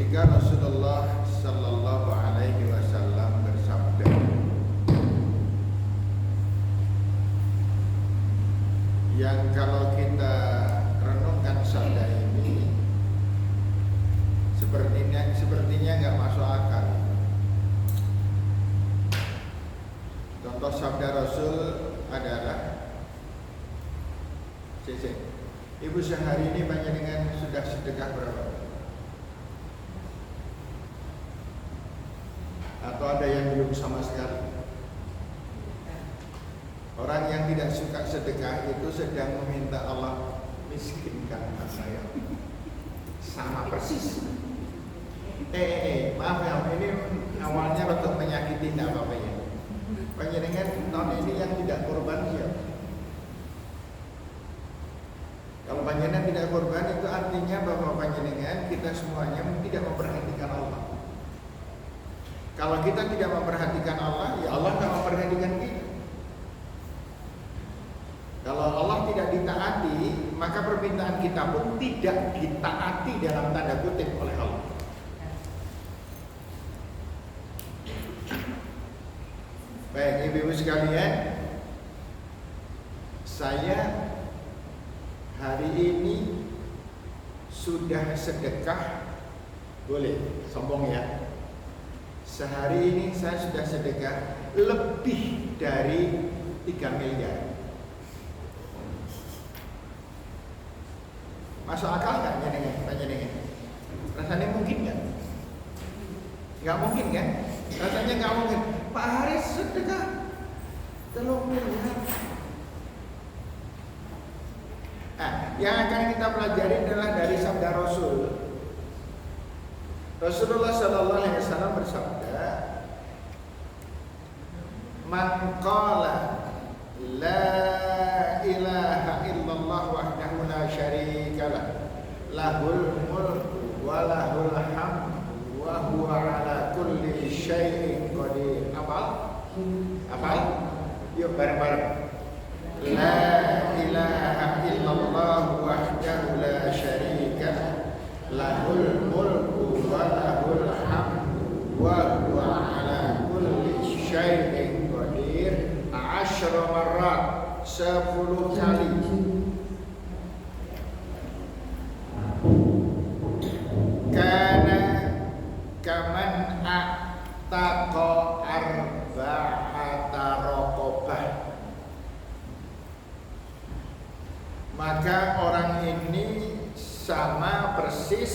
ketika Rasulullah Sallallahu Alaihi Wasallam bersabda, yang kalau kita renungkan sabda ini sepertinya nggak masuk akal. Contoh sabda Rasul adalah, Ibu sehari ini panjenengan sudah sedekah berapa? Atau ada yang belum sama sekali? Orang yang tidak suka sedekah itu sedang meminta Allah miskinkan saya. Sama persis. Maaf ya, ini awalnya untuk menyakiti, tidak apa-apa ya. Panjenengan tahun ini yang tidak korban siapa? Kalau panjenengan tidak korban itu artinya bahwa panjenengan kita semuanya tidak memperhatikan Allah. Kalau kita tidak memperhatikan Allah, ya Allah tidak memperhatikan kita. Kalau Allah tidak ditaati, maka permintaan kita pun tidak ditaati dalam tanda kutip oleh Allah. Baik, ibu-ibu sekalian, saya hari ini sudah sedekah, boleh sombong ya. Sehari ini saya sudah sedekah lebih dari 3 miliar. Masuk akal nggak panjenengan? Rasanya mungkin nggak? Nggak mungkin kan? Rasanya nggak mungkin. Pak Haris sedekah 3 miliar. Nah, yang akan kita pelajari adalah dari sabda Rasul. Rasulullah Sallallahu Alaihi Wasallam bersabda, "Man qala la ilaha illallah wahdahu la syarika lah, lahul mulku wa lahul hamdu wa huwa ala kulli syai'in qadir." Apa? Yuk bareng-bareng. La ilaha illallah wahdahu la syarika lahul mulku wa lahul hamdu wa huwa ala kulli syai'in qadir 10 marrat, 10 kali. Kana kaman a'taqa arba'ata raqabah. Maka orang ini sama persis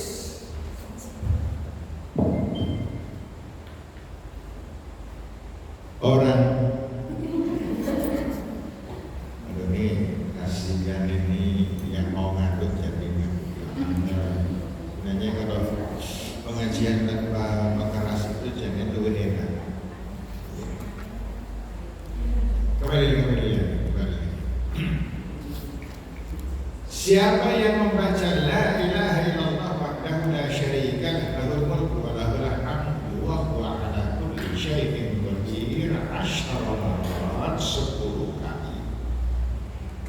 orang, aduh nih kasihan ini yang mau ngaduk jadi sebenarnya kalau pengajian tanpa makan nasi itu jangan itu enak. Kembali. Siapa yang membaca la ilaha illallah wahdahu la syarika lahul mulku wa lahul hamdu wa huwa ala kulli syai'in qadir 10 marrat, 10 kali.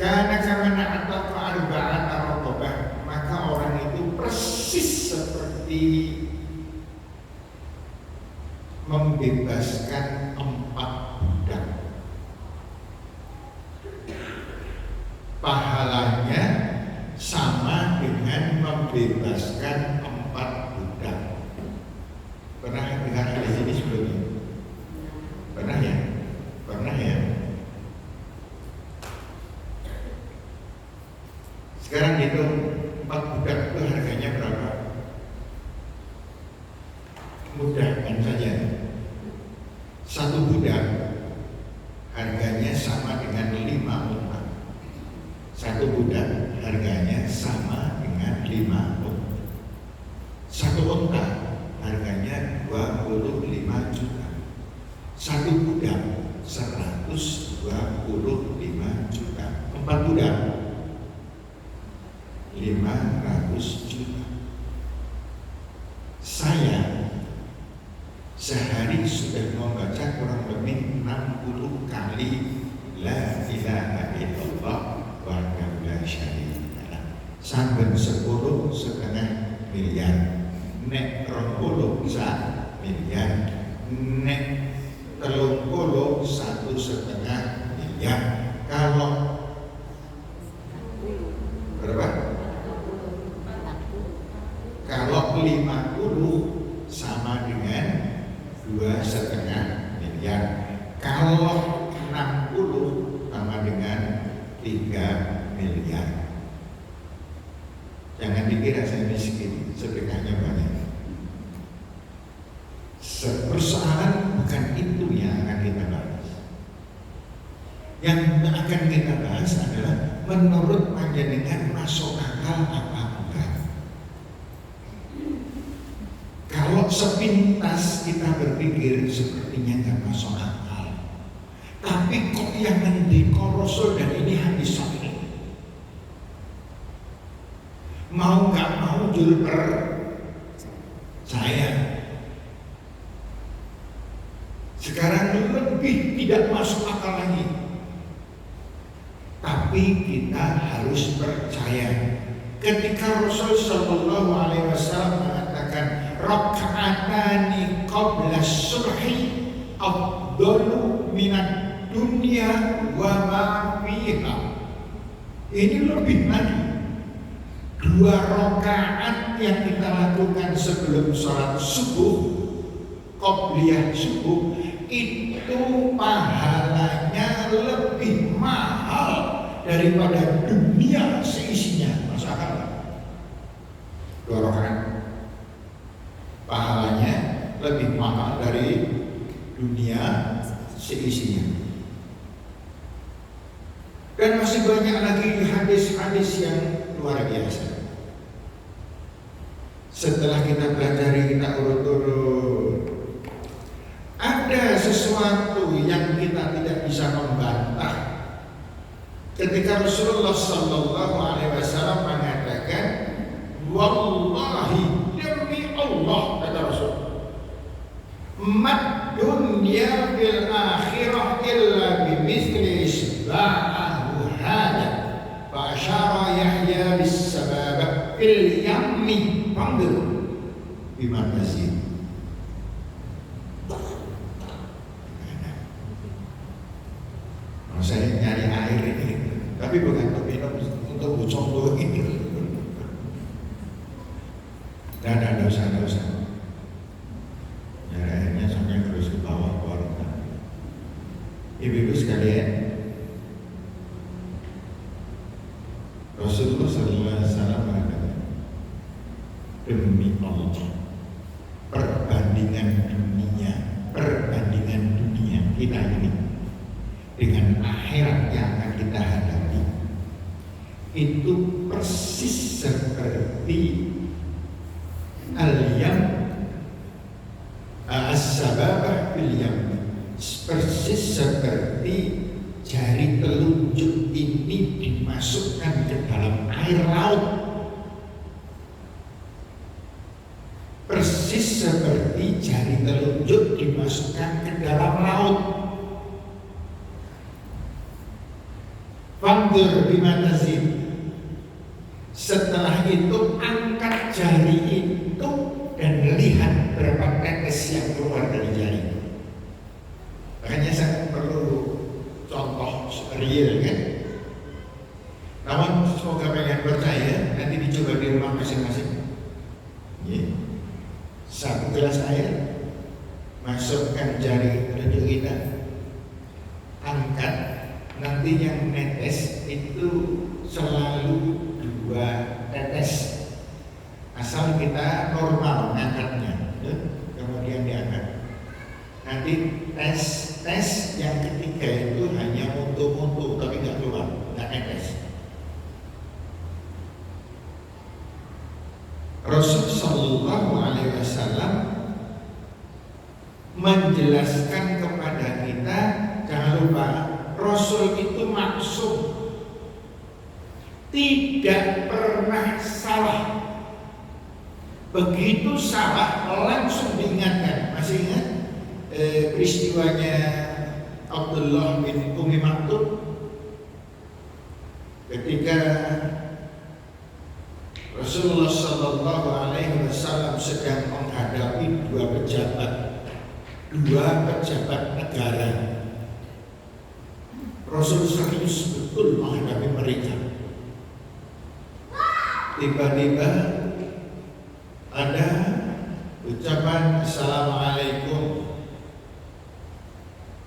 Karena kaman ataqa arba'ata raqabah, maka orang itu persis seperti membebaskan 4 budak. Pahalanya sama dengan membebaskan 4 budak. Pernah dengar di sini sebelumnya? Pernah ya? Sekarang hitung 4 budak itu harganya berapa? Mudah kan saja. 1 budak harganya sama dengan 5 unta. 1 budak harganya sama dengan 5 unta. 1 unta harganya 25 juta. 1 budak 125 juta. 4 budak 500 juta. Saya sehari sudah membaca kurang lebih 60 kali la ilaha illallah wahdahu la syarika lah. Sampai 10,5 miliar. nek 20 sak miliar, nek 30 1,5 miliar. Kalau berapa? Kalau 50 sama dengan 2,5 miliar. Kalau 60 sama dengan 3 miliar. Jangan dikira saya miskin, sedekahnya banyak. Persoalan bukan itu yang akan kita bahas. Yang akan kita bahas adalah menurut panjenengan masuk akal apa enggak. Kalau sepintas kita berpikir sepertinya nggak masuk akal. Tapi kok yang ngendika Rasul dan ini hadis sahih. Mau nggak mau jujur saya. Sekarang lebih tidak masuk akal lagi. Tapi kita harus percaya. Ketika Rasul Shallallahu Alaihi Wasallam mengatakan raka'atani qabla subhi afdalu minad dunya wa ma fiha. Ini lebih lagi. 2 rakaat yang kita lakukan sebelum sholat subuh, qobliyah subuh, itu pahalanya lebih mahal daripada dunia seisinya. Masuk akal? 2 rakaat pahalanya lebih mahal dari dunia seisinya. Dan masih banyak lagi hadis-hadis yang luar biasa. Setelah kita pelajari, kita urut-urut, ada sesuatu yang kita tidak bisa membantah. Ketika Rasulullah Sallallahu Alaihi Wasallam mengatakan, wallahi demi Allah, kata Rasul, mad dunya fil akhirah illa bimithli isba'ahu hada. Fa asyara Yahya bis sababa fil yammi panggil bima tasir. Saya nyari air ini, tapi bukan untuk minum, untuk contoh ini. Dan dosa. Nyari airnya sampai terus ke bawah warung. Ibu-ibu sekalian, Rasulullah SAW mengatakan, demi Allah, perbandingan dunia kita ini dengan akhirat yang akan kita hadapi itu persis seperti al-yam as-sababah fil yam, persis seperti jari telunjuk ini dimasukkan ke dalam air laut, persis seperti jari telunjuk dimasukkan ke dalam laut. Fandur bimatazin. Setelah itu angkat jari itu dan lihat berapa tetes yang keluar dari jari. Makanya saya perlu contoh real kan. Namun semoga kalian percaya, nanti dicoba di rumah masing-masing. Satu gelas air, masukkan jari telunjuk kita, angkat, nanti yang netes itu selalu 2 tetes. Asal kita normal ngangkatnya, kemudian diangkat. Nanti tes yang ketiga itu hanya muntuk-muntuk tapi nggak keluar, nggak netes. Rasul Sallallahu Alaihi Wasallam menjelaskan kepada kita, jangan lupa Rasul itu maksum, tidak pernah salah. Begitu salah langsung diingatkan. Masih ingat peristiwanya Abdullah bin Umi Maktum ketika Rasulullah Sallallahu Alaihi Wasallam sedang menghadapi dua pejabat negara. Rasul serius betul menghadapi mereka. Tiba-tiba ada ucapan Assalamualaikum.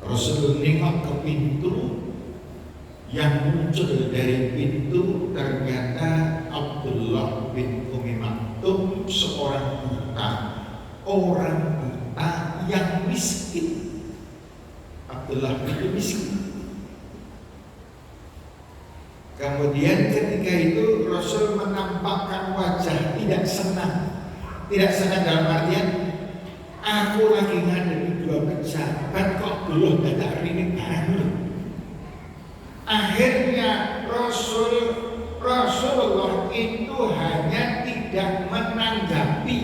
Rasul nengok ke pintu. Yang muncul dari pintu ternyata Abdullah bin Umi Maktum, seorang buta, orang buta yang miskin. Abdullah itu miskin. Kemudian ketika itu Rasul menampakkan wajah tidak senang. Tidak senang dalam artian aku lagi ngadepi dua pejabat kok belum ada ini baru. Akhirnya Rasulullah itu hanya tidak menanggapi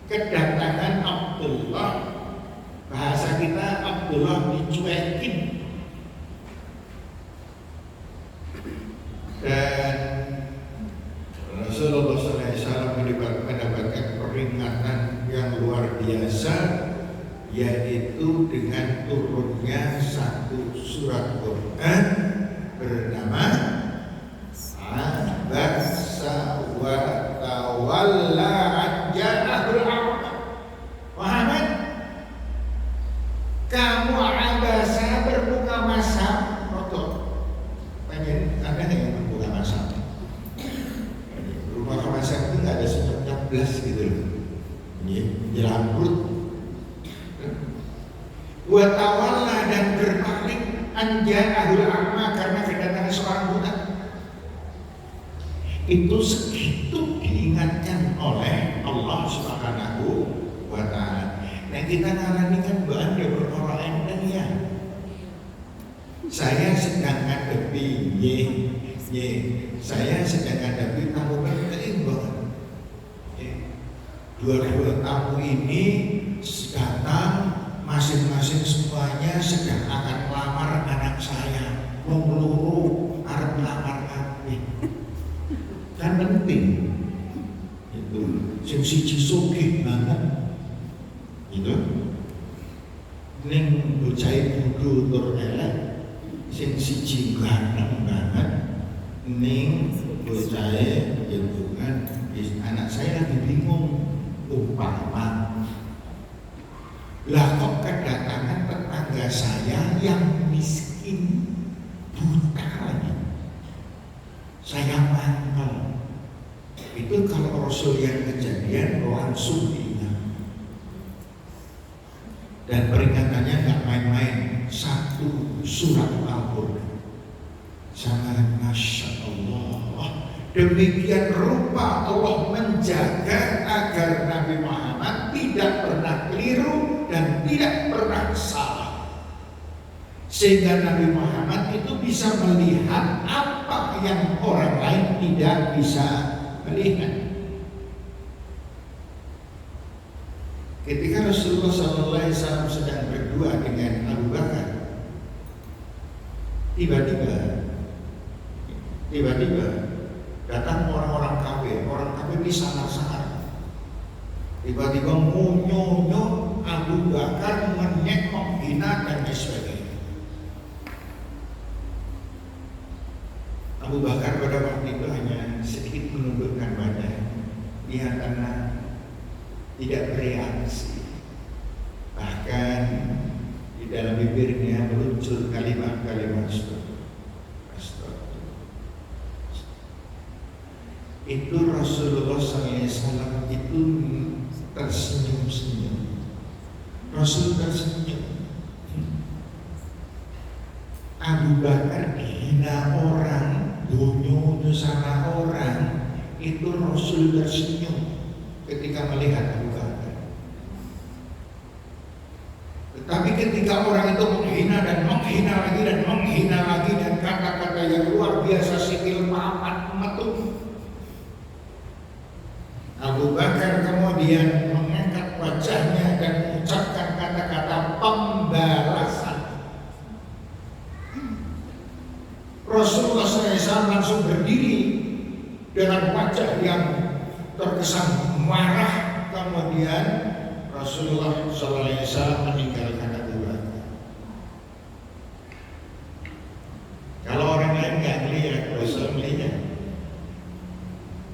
kedatangan Abdullah. Bahasa kita Abdullah dicuekin. Dan Rasulullah SAW mendapatkan peringatan yang luar biasa, yaitu dengan turunnya satu surat Quran bernama Abasa wa tawalla anjanahul a'ma. Muhammad, kamu abasa berbuka masam. Roto pengen ada yang berbuka masam. Berbuka masam itu nggak ada senyum 16 gitu loh. Ini jelambrut. Wa tawalla dan berpaling anjanahul a'ma karena kedatangan seorang buta. Itu segitu diingatkan oleh Allah Subhanahu wa ta'ala. Nah kita ngarani kan banda berorang endang ya. Saya sedang ngadepi saya sedang ngadepi tamu penting banget. Dua-dua tamu ini datang, masing-masing semuanya sedang akan melamar anak saya. Wong loro arep melamar kabeh. Kan penting. Itu sing siji sugih banget. Itu ning bocah bodho tur elek, sing siji ganteng banget. Ning bocah itu kan anak saya lagi bingung umpama. Lah kok kedatangan tetangga saya yang miskin, buta lagi, saya mangkel. Itu kalau Rasul yang kejadian langsung diingat. Dan peringatannya nggak main-main, satu surat Al-Quran. Sangat Masya Allah. Demikian rupa Allah menjaga agar Nabi Muhammad tidak pernah keliru dan tidak pernah salah, sehingga Nabi Muhammad itu bisa melihat apa yang orang lain tidak bisa melihat. Ketika Rasulullah SAW sedang berdua dengan Abu Bakar, tiba-tiba datang orang-orang kafir di sangar-sangar. Tiba-tiba munyonyo Abu Bakar menyek, menghina dan sebagainya. Abu Bakar pada waktu itu hanya sedikit menundukkan badan, dia karena tidak bereaksi. Bahkan di dalam bibirnya meluncur kalimat-kalimat itu. Rasulullah SAW itu tersenyum-senyum. Rasul tersenyum. Abu Bakar hina orang, dunyo sama orang, itu Rasul tersenyum ketika melihat Abu Bakar. Tetapi ketika orang itu menghina dan menghina lagi dan menghina lagi, dan kata-kata yang luar biasa sikil papat metu, Abu Bakar kemudian mengangkat wajahnya dan mengucapkan kata-kata pembalasan. Rasulullah SAW langsung berdiri dengan wajah yang terkesan marah. Kemudian Rasulullah SAW meninggalkan Abu Bakar. Kalau orang lain nggak melihat, Rasul melihat.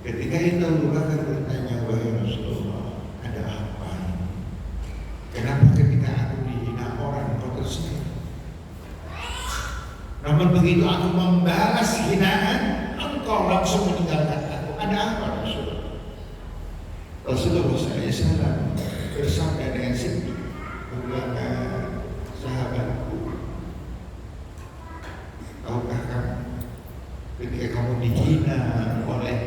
Ketika itu Abu Bakar bertanya, wahai Rasulullah, ada apa? Kenapa ketika aku dihina orang kau tersenyum? Namun begitu aku membalas hinaan, engkau langsung meninggalkan aku. Ada apa Rasulullah? Rasulullah SAW bersabda dengan sedih, beberapa sahabatku, tahukah kamu ketika kamu dihina oleh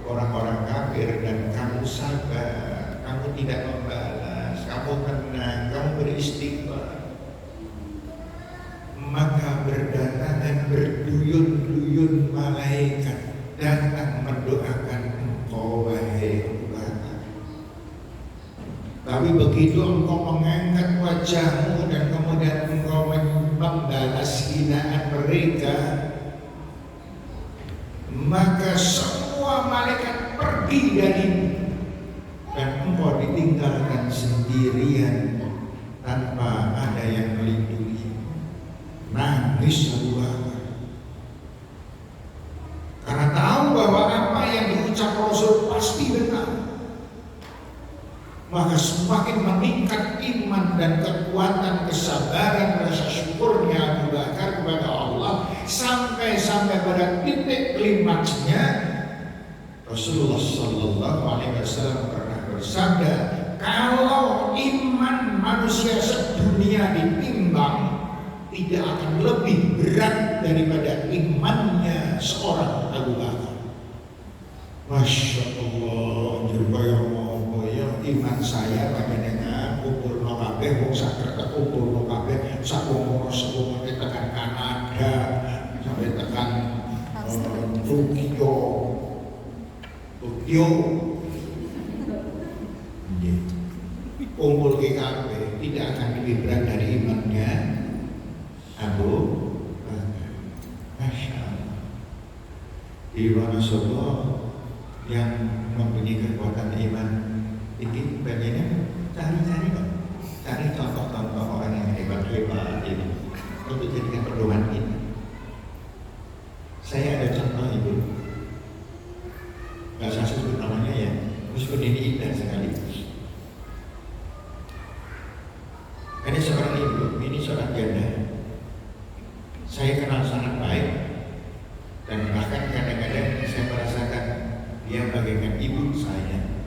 orang-orang kafir dan kamu sabar, kamu tidak membalas, kamu tenang, kamu beristighfar, maka berdatangan berduyun-duyun malaikat datang mendoakan engkau, wahai Abu Bakar. Tapi begitu engkau mengangkat wajahmu dan kemudian engkau membalas hinaan mereka, maka semua malaikat pergi darimu dan engkau ditinggalkan sendirian tanpa ada yang melindungi. Nangis Abu Bakar karena tahu bahwa apa yang diucap Rasul pasti benar. Maka semakin meningkat iman dan kekuatan, kesabaran, rasa syukurnya Abu Bakar kepada Allah, sampai pada titik klimaksnya Rasulullah Sallallahu Alaihi Wasallam pernah bersabda, kalau iman manusia sedunia ditimbang, tidak akan lebih berat daripada imannya seorang Abu Bakar. Masya Allah, iman saya dengan kumpul kabeh, wong sakit kumpul kabeh, sakung tekan Kanada sampai tekan Tokyo. Kumpul kabeh tidak akan lebih berat dari imannya Abu Bakar. Masya Allah. Di mana Allah yang mempunyai kekuatan iman ini bagiannya cari-cari kok, cari contoh-contoh orang yang hebat-hebat ini untuk jadikan pedoman ini. Saya ada contoh ibu, nggak usah sebut namanya ya, meskipun ini indah sekali. Ada seorang ibu, ini seorang janda, saya kenal sangat baik dan bahkan kadang-kadang saya merasakan dia bagaikan ibu saya.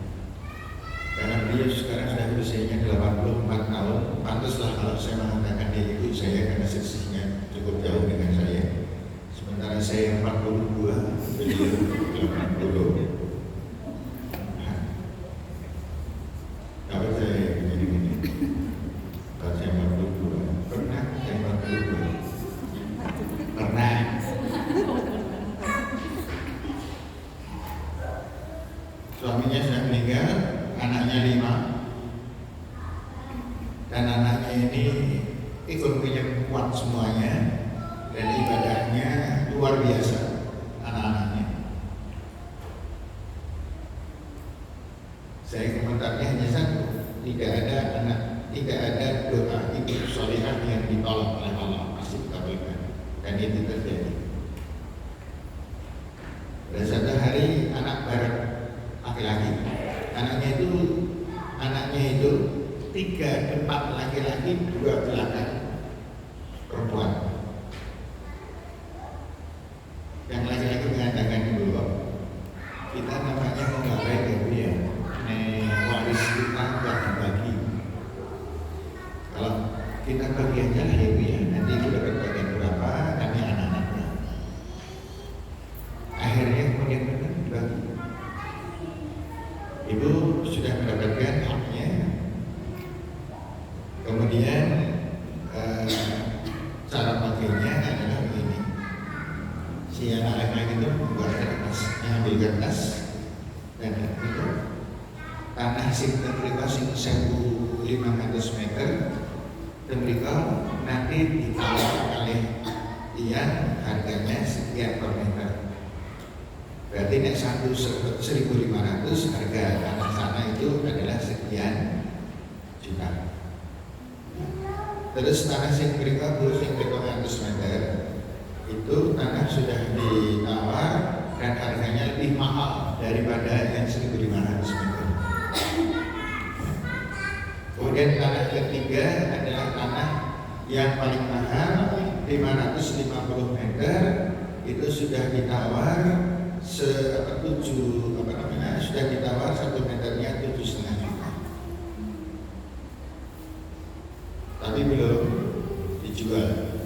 Karena beliau sekarang sudah usianya 84 tahun, pantaslah kalau saya mengatakan dia ibu saya karena selisihnya cukup jauh dengan saya. Sementara saya 42, beliau 80. Kalau saya begini, kalau saya 42, pernah saya 42, pernah. Suaminya sudah meninggal, anaknya 5, dan anaknya ini ekonominya kuat semuanya dan ibadahnya luar biasa anak-anaknya. Saya komentarnya hanya satu, tidak ada doa ibu sholihah yang ditolak oleh Allah, pasti dikabulkan, dan itu terjadi. Pada satu hari anak barat laki-laki, anaknya itu 3 depan laki-laki, 2 belakang perempuan. Yang laki-laki mengatakan dulu, kita namanya mau nggak baik ya Bu ya, waris kita nggak dibagi. Kalau kita bagi aja lah ya Bu ya, nanti ibu dapat bagian berapa, kami anak-anaknya. Akhirnya kemudian dibagi. Ibu sudah mendapatkan haknya. Kemudian cara pakainya adalah begini. Si anak-anak itu membuat kertas, mengambil kertas dan itu tanah sinten mereka 1.500 meter dan mereka nanti ditawar oleh dia harganya sekian per meter. Berarti nek 1.500 harga tanah sana itu adalah sekian juta. Terus tanah sing mereka bus yang 100 meter itu tanah sudah ditawar dan harganya lebih mahal daripada yang 1.500 meter. Kemudian tanah ketiga adalah tanah yang paling mahal 550 meter, itu sudah ditawar sudah ditawar 1 meternya 7,5 juta, tapi belum dijual.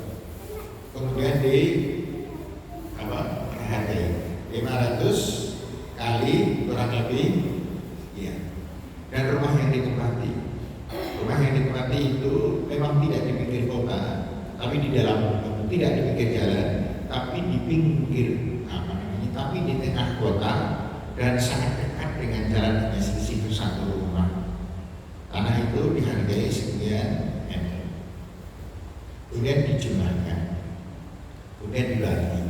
Kemudian hargai 500 kali kurang lebih, ya. Dan rumah yang ditempati itu memang tidak di pinggir kota, tapi di dalam, tidak di pinggir jalan, tapi di pinggir tapi di tengah kota dan sangat dekat dengan jalan, hanya situ satu rumah. Tanah itu dihargai sekian M, kemudian dijumlahkan, kemudian dibagi.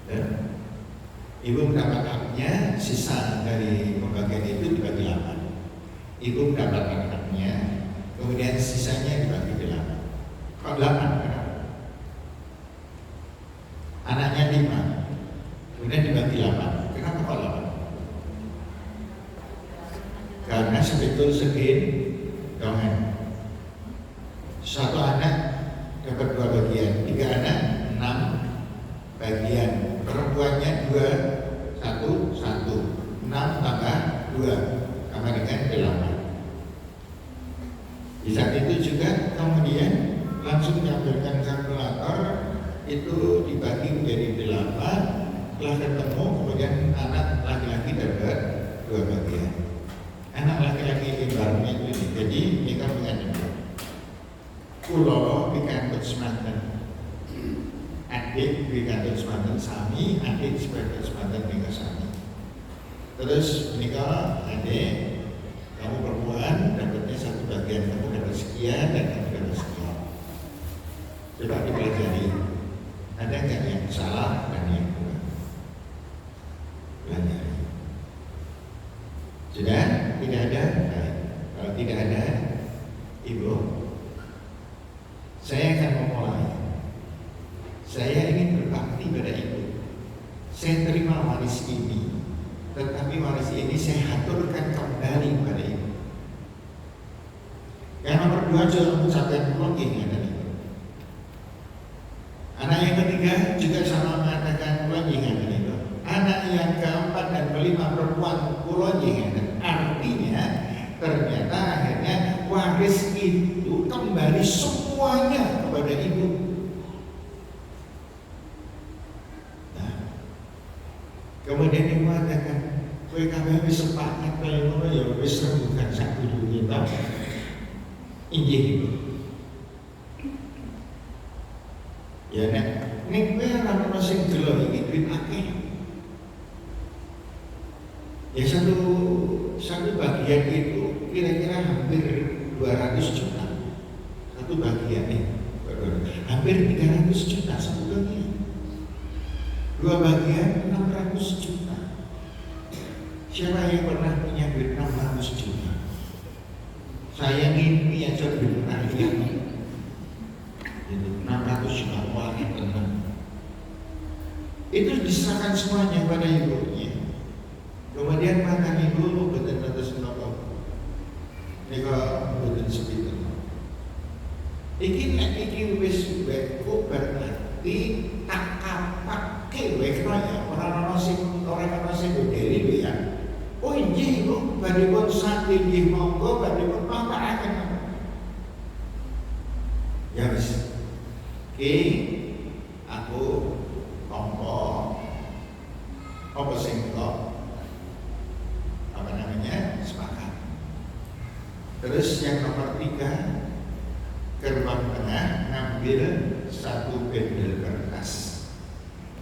Dan ibu mendapat haknya, sisa dari pembagian itu dibagi 8. Ibu mendapat haknya, kemudian sisanya dibagi 8. Kok 8? Anaknya 5, kemudian dibagi 8. Kenapa kok 8? Karena sebetul segin dongan. Satu anak dapat 2 bagian, 3 anak 6 bagian. Perempuannya 2, 1, 6 tambah 2 sama dengan 8. Di saat itu juga kemudian langsung diambilkan kalkulator, itu dibagi menjadi 8. Setelah ketemu, kemudian anak laki-laki dapat 2 bagian. Anak laki-laki ibaratnya itu, jadi mereka mengatakan kulo pikantut semanten, adik pikantut semanten sami, adik sebagai semanten mereka sami. Terus mereka adik, kamu perempuan dapatnya 1 bagian, kamu dapat sekian dan kamu dapat sekian. Coba dipelajari, ada nggak yang salah dan yang kurang? Pelajari. Sudah? Tidak ada? Baik. Kalau tidak ada, Ibu, saya akan memulai. Saya ingin berbakti pada Ibu. Saya terima waris ini, tetapi waris ini saya haturkan kembali kepada Ibu. Yang nomor 2 jangan mengucapkan login ada Ibu. Anak yang ketiga juga sama mengatakan login ada Ibu. Anak yang keempat dan kelima perempuan login. Artinya ternyata akhirnya waris itu kembali semuanya kepada Ibu. Nah, kemudian Ibu mengatakan, kowe kabeh wis sepakat kaya ngono ya wis rembugan sak dulure ta. Inggih Ibu. Ya nek kowe ora ono sing delok iki duit akeh. Ya satu bagian itu kira-kira hampir 200 juta. Satu bagian nih, hampir 300 juta satu bagian. 2 bagian 600 juta. Siapa yang pernah punya duit 600 juta? Saya mimpi aja belum pernah lihat. 600 juta uang tenang. Itu diserahkan semuanya pada ibunya. Kemudian makan ibu betul atas menopang. Nika betul seperti itu. Iki wis beku berarti tak kapak kewe kaya orang sing bodeli ya. Oh inggih Ibu, badhe pun sate nggih monggo, badhe pun pangkaken. Ya wis. Aku tompo apa sing kok sepakat. Terus yang nomor 3, gerbang tengah ngambil 1 bendel kertas.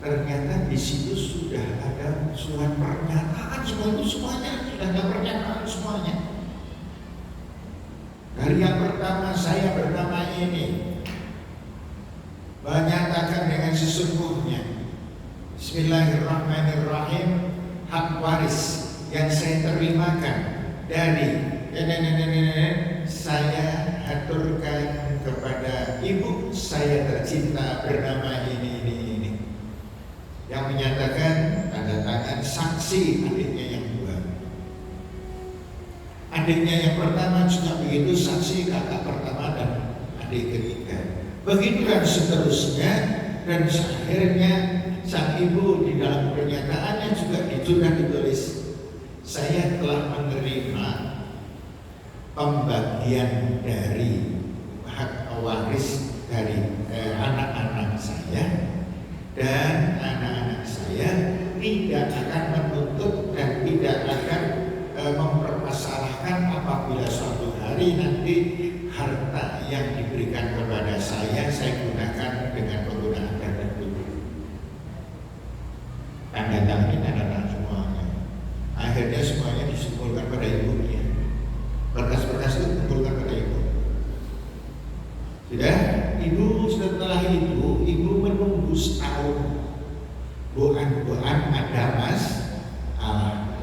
Ternyata di situ sudah ada surat pernyataan, semuanya sudah ada pernyataan semuanya. Dari yang pertama, saya bernama ini, menyatakan dengan sesungguhnya Bismillahirrahmanirrahim, hak waris yang saya terimakan dari saya aturkan kepada ibu saya tercinta bernama ini. Yang menyatakan tanda tangan saksi adiknya yang dua. Adiknya yang pertama juga begitu, saksi kakak pertama dan adik ketiga. Begitu dan seterusnya, dan akhirnya sang ibu di dalam pernyataannya juga sudah ditulis, saya telah menerima pembagian dari hak waris dari anak-anak saya, dan anak-anak saya tidak akan menuntut dan tidak akan mempermasalahkan apabila suatu hari nanti harta yang diberikan kepada saya gunakan dengan penggunaan tertentu. Tanda tangan semuanya. Akhirnya semuanya disimpulkan pada ibunya. Berkas-berkas itu dikumpulkan pada ibu. Sudah, ibu setelah itu, ibu menunggu setahun. Buan ada masalah.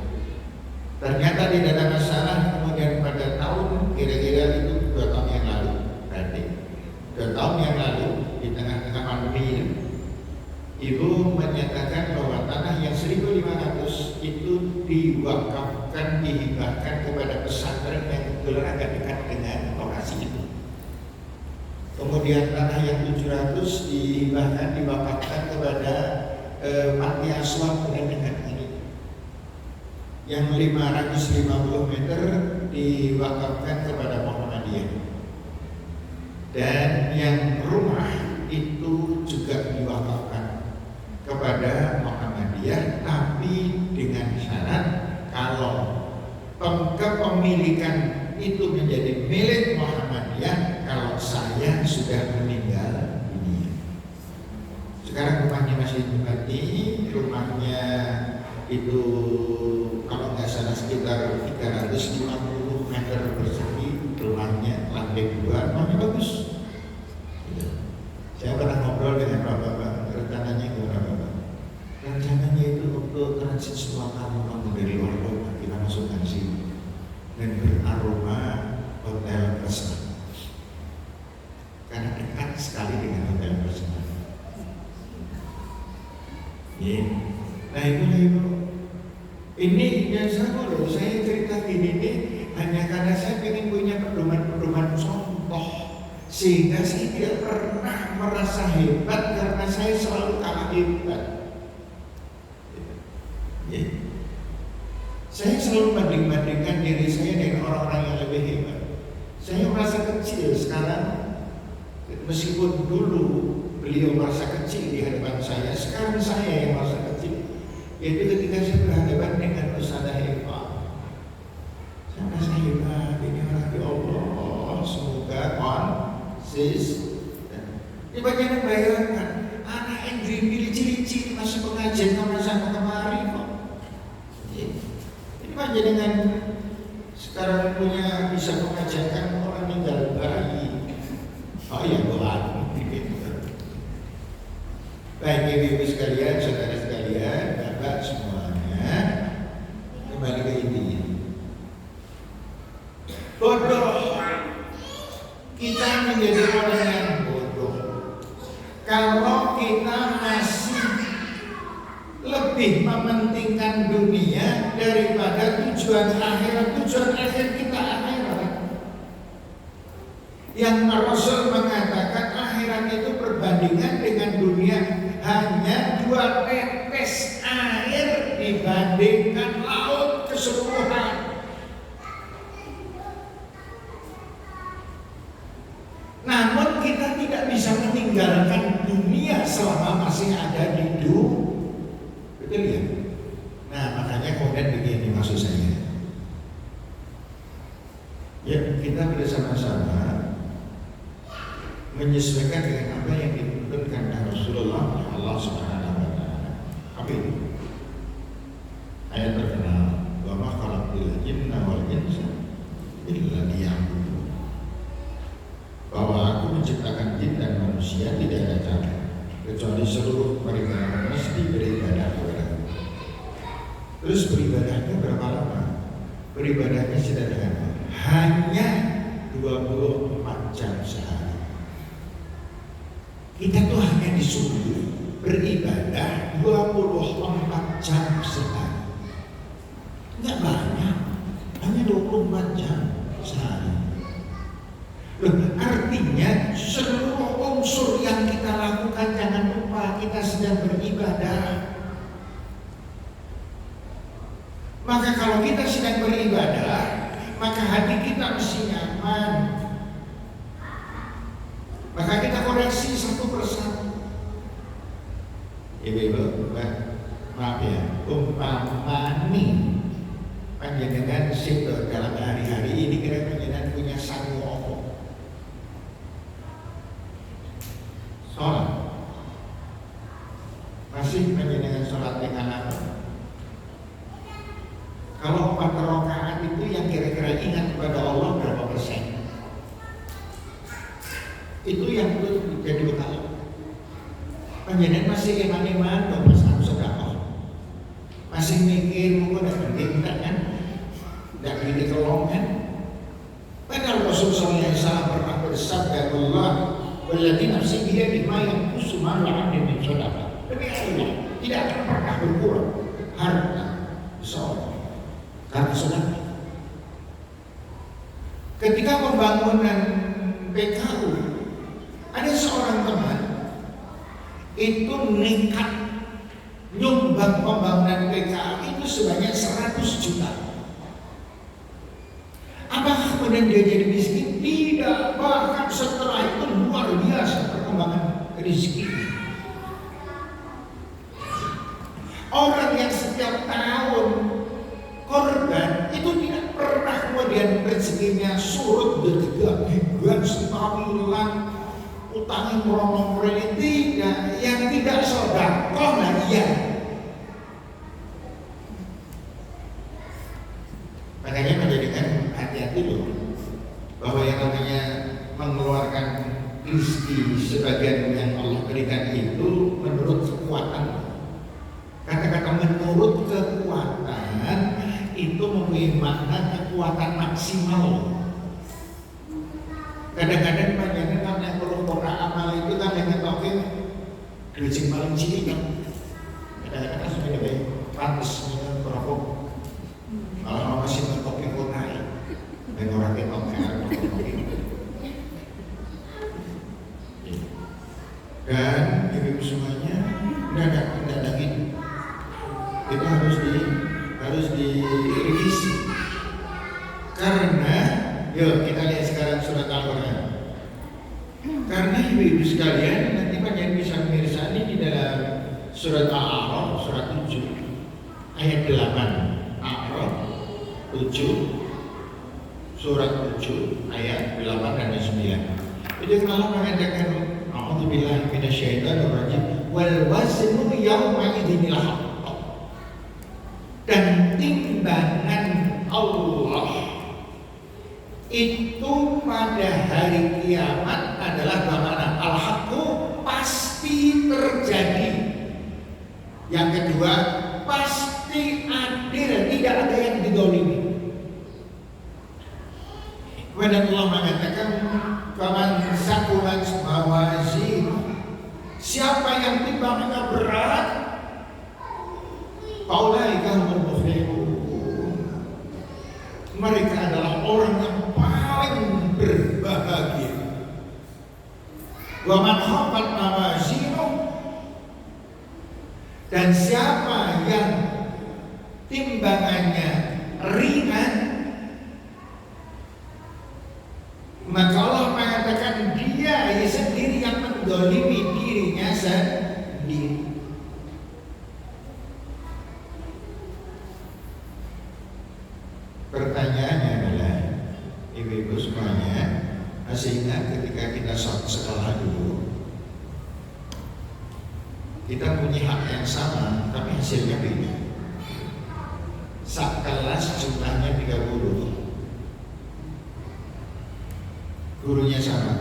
Ternyata tidak ada masalah. Kemudian pada tahun kira-kira itu 2 tahun yang lalu, berarti 2 tahun yang lalu di tengah-tengah pandemi, ibu menyatakan bahwa tanah yang 1.500 itu diwakafkan, dihibahkan kepada pesantren yang kebetulan agak dekat dengan lokasi itu. Kemudian tanah yang 700 dihibahkan, diwakafkan kepada panti asuhan dengan ini. Yang 550 meter diwakafkan kepada Muhammadiyah. Dan yang rumah itu juga diwakafkan kepada Muhammadiyah, tapi dengan syarat kalau kepemilikan itu menjadi milik Muhammadiyah kalau saya sudah meninggal dunia. Sekarang rumahnya masih ditempati, rumahnya itu kalau nggak salah sekitar 350 meter persegi, rumahnya lantai 2, rumahnya bagus. Saya pernah ngobrol dengan bapak-bapak, rencananya gimana bapak? Rencananya itu untuk transit semua kamu dari luar kota kita masukkan sini dan beraroma hotel Kresna, karena dekat sekali dengan hotel Kresna. Nah ibu, ini yang sama loh, saya cerita gini nih hanya karena saya ingin punya pedoman-pedoman contoh, sehingga saya tidak pernah merasa hebat karena saya selalu kalah hebat. Saya selalu banding-bandingkan diri saya dengan orang-orang yang lebih hebat. Saya merasa kecil sekarang, meskipun dulu beliau merasa kecil di hadapan saya, sekarang saya yang merasa kecil. Yaitu ketika saya berhadapan dengan Ustazah Eva, saya merasa hebat, ini orang ya Allah, semoga konsisten. Ini bagaimana bayangkan anak yang ciri-ciri masih pengajian sama kemari kok. Ini panjenengan sekarang punya bisa mengajarkan orang meninggal bayi. Oh iya, Tuhan. Baik ibu-ibu sekalian, saudara sekalian, bapak semuanya, kembali ke intinya. Bodoh, kita menjadi orang yang bodoh kalau kita masih lebih mementingkan dunia daripada tujuan akhirat. Tujuan akhir kita akhirat. Yang Rasul mengatakan akhirat itu perbandingan dengan dunia hanya 2 tetes air dibandingkan laut keseluruhan. Namun kita tidak bisa meninggalkan dunia selama masih ada di dunia. Betul ya? Nah makanya kemudian begini maksud saya. Ya kita bersama-sama menyesuaikan dengan apa yang dituntunkan Rasulullah Allah Subhanahu wa taala. Apa itu? Ayat terkenal, wa ma khalaqtul jinna wal insa illa liya'budun. Bahwa aku menciptakan jin dan manusia tidak ada cara kecuali seluruh mereka mesti beribadah Terus beribadahnya berapa lama? Beribadahnya sederhana, hanya 24 jam sehari. Kita tuh hanya disuruh beribadah 24 jam sehari. Enggak banyak, hanya 24 jam sehari. Loh, artinya seluruh unsur yang kita lakukan, jangan lupa kita sedang beribadah. Maka kalau kita sedang beribadah, maka hati kita mesti nyaman. Maka kita koreksi satu persatu. Ibu-ibu, maaf ya, umpamani panjenengan situ dalam hari-hari ini kira panjenengan punya sangu apa? Sholat. Masih panjenengan sholat dengan apa? Kalau 4 rakaat itu yang kira-kira ingat kepada Allah berapa persen? Itu yang perlu jadi bekal. Panjenengan masih iman-iman dong Mas Sedekah. Masih mikir mungkin ada tingkat kan? Tidak gini kelong kan? Padahal Rasulullah SAW pernah bersabda, Allah walladzi nafsi biyadihi ma yanqusu mal 'abdi min shadaqah. Demi Allah tidak akan pernah berkurang harta seorang karena sedekah. Ketika pembangunan PKU, ada seorang teman itu nekat nyumbang pembangunan PKU itu sebanyak 100 juta. Apakah kemudian dia jadi miskin? Tidak, bahkan setelah itu luar biasa perkembangan rezeki. Orang yang setiap tahun korban itu tidak pernah kemudian rezekinya surut bergerak stabilan, utangnya meromong tidak, yang tidak sedekah lah dia. Makanya menjadikan hati-hati loh bahwa yang namanya mengeluarkan rezeki sebagian yang Allah berikan itu menurut kekuatan. Kata-kata menurut kekuatan itu mempunyai makna kekuatan maksimal. Kadang-kadang panjenengan kan yang berumur amal itu kan yang ngetokin rezeki paling cilik kan. Kadang-kadang sudah baik pantas dengan berapa. Kalau masih ngetokin konai, dan orang ngetokin dan ibu semuanya tidak ada gitu. Itu harus direvisi. Karena yuk kita lihat sekarang surat Al-Quran. Karena ibu-ibu sekalian nanti panjenengan bisa memirsani di dalam surat Al-A'raf surat 7 ayat 8. Al-A'raf 7 surat 7 ayat 8 dan 9. Itu Allah mengatakan a'udzubillahi minasyaitonir rajim wal waznu yawma idzin al-haqq. Dan timbangan Allah itu pada hari kiamat adalah bagaimana al-haqqu pasti terjadi. Yang kedua pasti adil, tidak ada yang didolimi. Kemudian Allah mengatakan faman saqulat mawazin, siapa yang timbangannya berat, faulaika humul muflihun, mereka adalah orang yang paling berbahagia. Wa man khaffat mawazinu, dan siapa yang timbangannya ringan, maka Allah mengatakan dia sendiri yang mendolimi dirinya sendiri. Pertanyaannya adalah, ibu-ibu semuanya masih ingat ketika kita sekolah dulu, kita punya hak yang sama tapi hasilnya beda. Sak kelas jumlahnya 30, gurunya sama,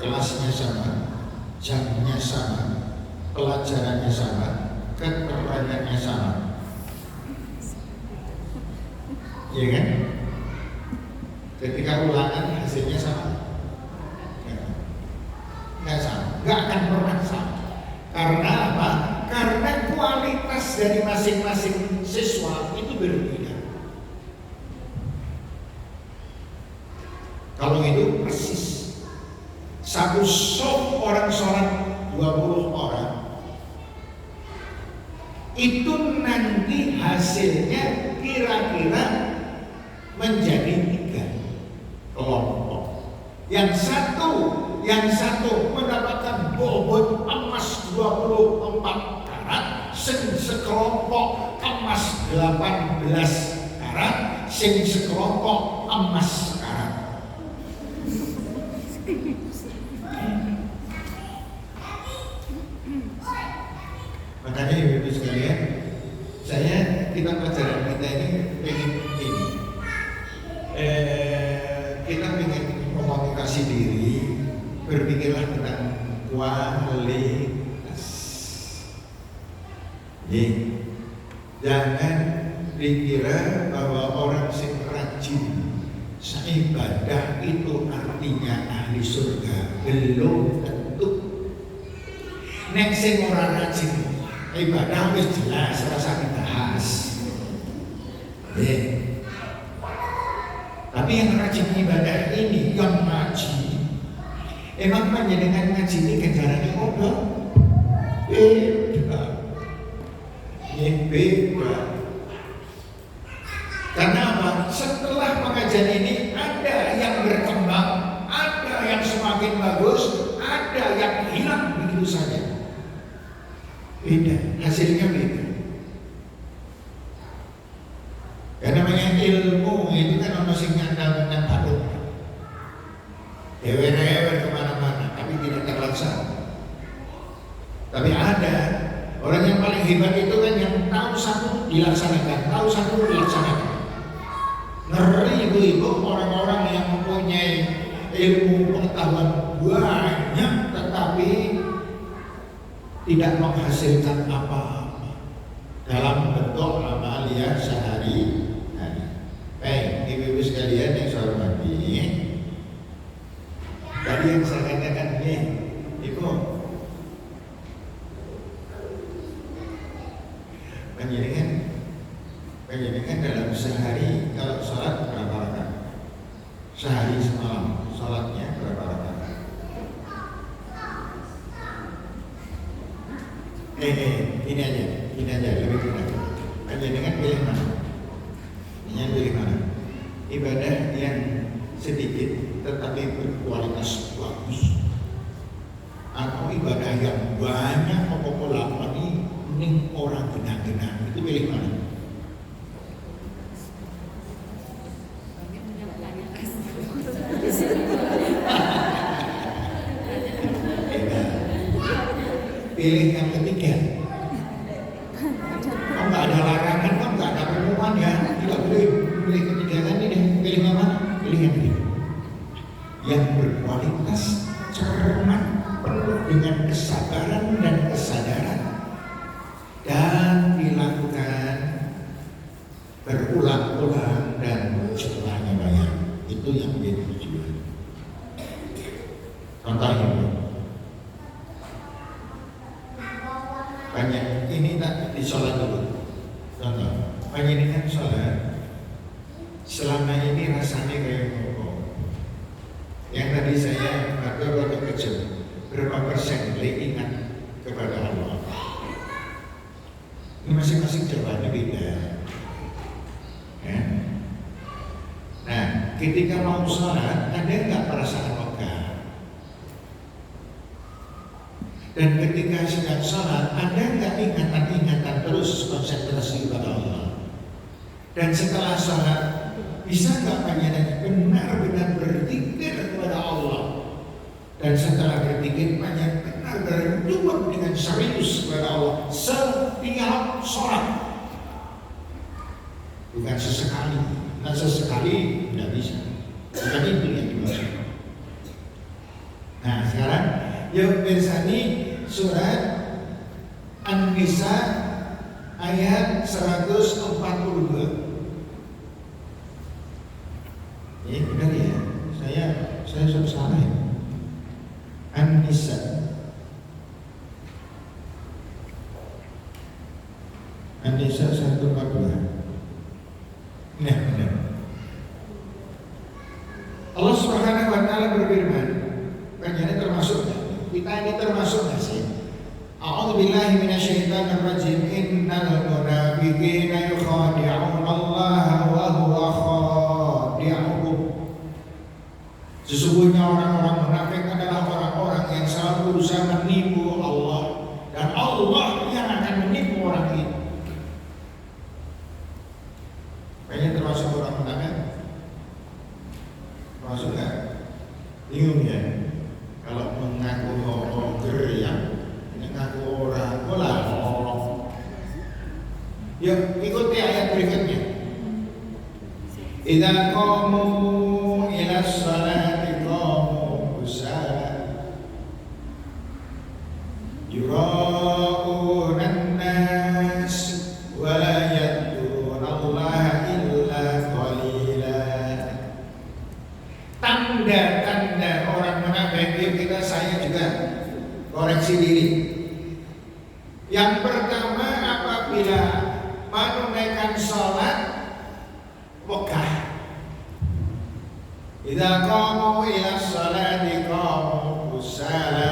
kelasnya sama, jamnya sama, pelajarannya sama, keterangannya sama. Iya kan? Ketika ulangan hasilnya sama. Nggak sama, nggak akan pernah sama. Karena apa? Karena kualitas dari masing-masing siswa itu berbeda. Kalau itu persis satu soft orang seorang 20 orang itu nanti hasilnya kira-kira menjadi 3 kelompok. Yang satu mendapatkan bobot emas 24 karat, sekelompok emas 18 karat, sekelompok emas karat. Makanya ibu sekalian, kita pelajaran kita ini pengen ini, kita pengen memotivasi diri, berpikirlah tentang kualitas. Jangan dikira bahwa orang yang rajin seibadah itu artinya ahli surga. Belum tentu. Nek sing ora rajin ibadah wis jelas rasa dibahas. Tapi yang rajin ibadah ini yang ngaji, emang panjenengan ngaji ini ganjarannya apa? Beda. Karena apa? Setelah pengajian ini ada yang berkembang, ada yang semakin bagus, ada yang hilang begitu saja. Beda, hasilnya beda. Karena namanya ilmu itu kan ono sing nyandang patut. Dewe-dewe kemana-mana, tapi tidak terlaksana. Tapi ada orang yang paling hebat itu kan yang tahu satu dilaksanakan, tahu satu dilaksanakan. Ngeri ibu-ibu orang-orang yang mempunyai ilmu pengetahuan banyak tetapi tidak menghasilkan apa-apa dalam bentuk amalia sehari-hari. Baik, ibu-ibu sekalian yang saya hormati, tadi yang saya katakan nih, ibu, penjadikan dalam sehari kalau sholat berapa rakaat? Sehari semalam sholatnya berapa rakaat? Ini aja lebih mudah. Penjadikan pilih mana? Pilih mana? Ibadah yang sedikit tetapi berkualitas bagus, atau ibadah yang banyak apa ini orang genah-genah, itu pilih mana? Pilih yang ketiga. Kalau nggak ada larangan, kalau nggak ada pengumuman ya, tidak boleh pilih ketiga kan ini. Pilih apa? Pilih yang ketiga. Yang berkualitas, cermat, penuh dengan kesabaran dan kesadaran, dan dilakukan berulang-ulang dan setelahnya banyak. Itu yang menjadi tujuan. Contohnya, banyak ini tak di sholat dulu. Contoh, banyak kan sholat selama ini rasanya kayak ngomong. Yang tadi saya waktu kecil, berapa persen ingat kepada Allah. Ini masing-masing jawabannya beda. Ya. Nah, ketika mau sholat, ada nggak perasaan lega? Dan ketika sedang sholat, ada nggak ingatan-ingatan terus konsentrasi kepada Allah? Dan setelah sholat, bisa nggak panjenengan benar-benar berzikir kepada Allah? Dan setelah berzikir, panjenengan benar-benar berjumpa dengan serius kepada Allah setiap sholat. Bukan sesekali, nah sesekali tidak bisa. Bukan itu yang dimaksud. Nah sekarang, yuk bersani surat An-Nisa ayat 142. benar ya. Saya sudah salah ya. An-Nisa. An-Nisa 142. Nah, benar. Allah Subhanahu wa taala berfirman, ini termasuknya. Kita ini termasuknya sih. A'udzubillahi minasyaitonir rajim. Innal munafiqina yukhadi'una Allah wa huwa khadi'uhum. Sesungguhnya orang-orang munafik adalah orang-orang yang selalu berusaha menipu Allah, dan Allah yang akan menipu orang itu. Kayaknya termasuk orang munafik. Termasuk kan? Bingung ya. Kalau mengaku orang geriang, mengaku orang bola. Yuk ikuti ayat berikutnya. Idza qamu ila sholati qamu kusala yura'una an-nas wa la yadhkuruna Allah illa qalila. Tanda-tanda orang munafik, yuk saya juga koreksi diri. Yang pertama, apabila menunaikan sholat wegah. Idza qamu ila sholati qamu kusala.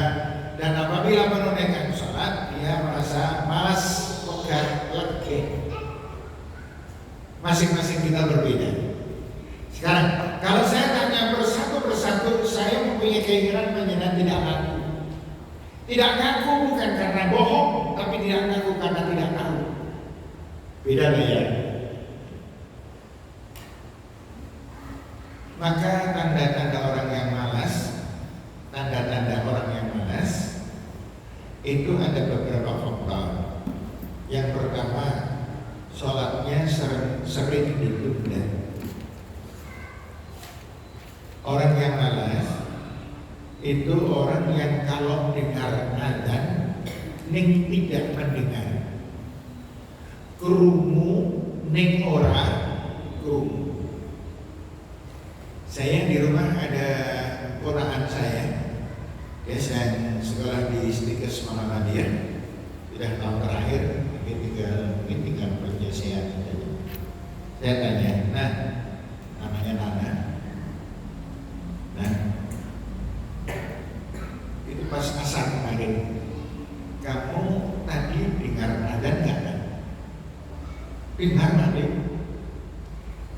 Dan apabila menunaikan sholat dia merasa malas, wegah, letih. Masing-masing kita berbeda. Sekarang kalau saya tanya persatu, saya mempunyai keinginan menyenang tidak ngaku. Tidak ngaku bukan karena bohong, tapi tidak ngaku karena tidak tahu. Beda ya. Maka tanda-tanda orang yang malas, itu ada beberapa faktor. Yang pertama, sholatnya sering ditunda. Orang yang malas itu orang yang kalau dengar adzan ning tidak mendengar, krungu ning ora krungu. Saya di rumah ada ponakan saya, dia sedang sekolah di Istikes Muhammadiyah, sudah tahun terakhir, mungkin tinggal penyelesaian saja. Saya tanya, nah, namanya Nana. Nah, itu pas asar kemarin, kamu tadi dengar adzan nggak? Dengar nanti.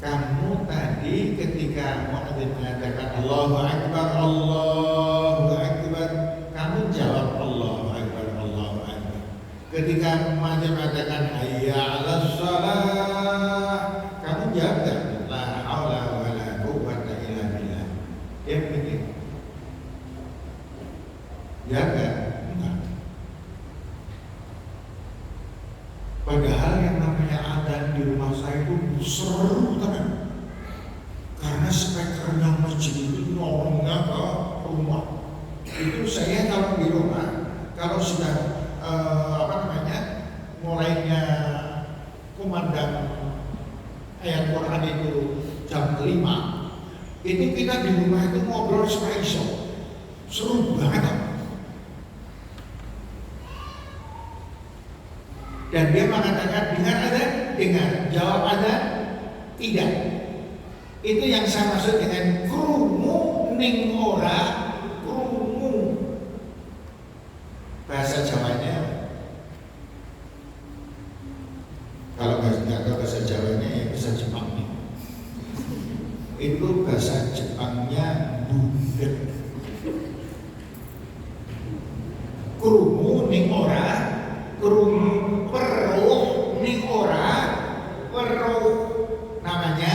Kamu tadi ketika muadzin mengatakan Allahu Akbar, Allahu Akbar, kamu jawab Allahu Akbar, Allahu Akbar. Ketika muadzin mengatakan hayya 'alas shalah, kamu jawab enggak? La haula wala quwwata illa billah. Ya begitu. Jaga enggak. Padahal yang namanya adzan di rumah saya itu seru kan, karena spekernya masjid itu ngomongnya ke rumah. Itu saya kalau di rumah, kalau sudah mulainya kumandang ayat Quran itu jam 5, itu kita di rumah itu ngobrol supaya iso, seru banget. Dan dia mengatakan dengar adzan, dengar, jawab adzan, tidak. Itu yang saya maksud dengan krungu ning ora krungu. Bahasa Jawanya, kalau nggak tahu bahasa Jawanya ya bahasa Jepangnya. Itu bahasa Jepangnya budet. Krungu ning ora krungu. Peruh ning ora peruh, namanya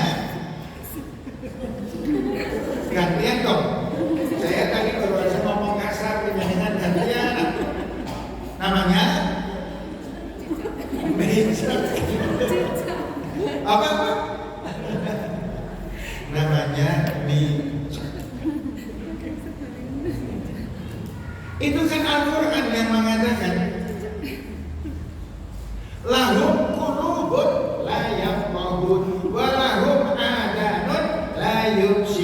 gantian dong. Saya tadi baru aja ngomong kasar, penyanyian gantian. Namanya meja. Apa? Namanya meja. Itu kan Al-Quran yang mengatakan lahum qulubun la yafqahun wa lahum adanun la yubsirun.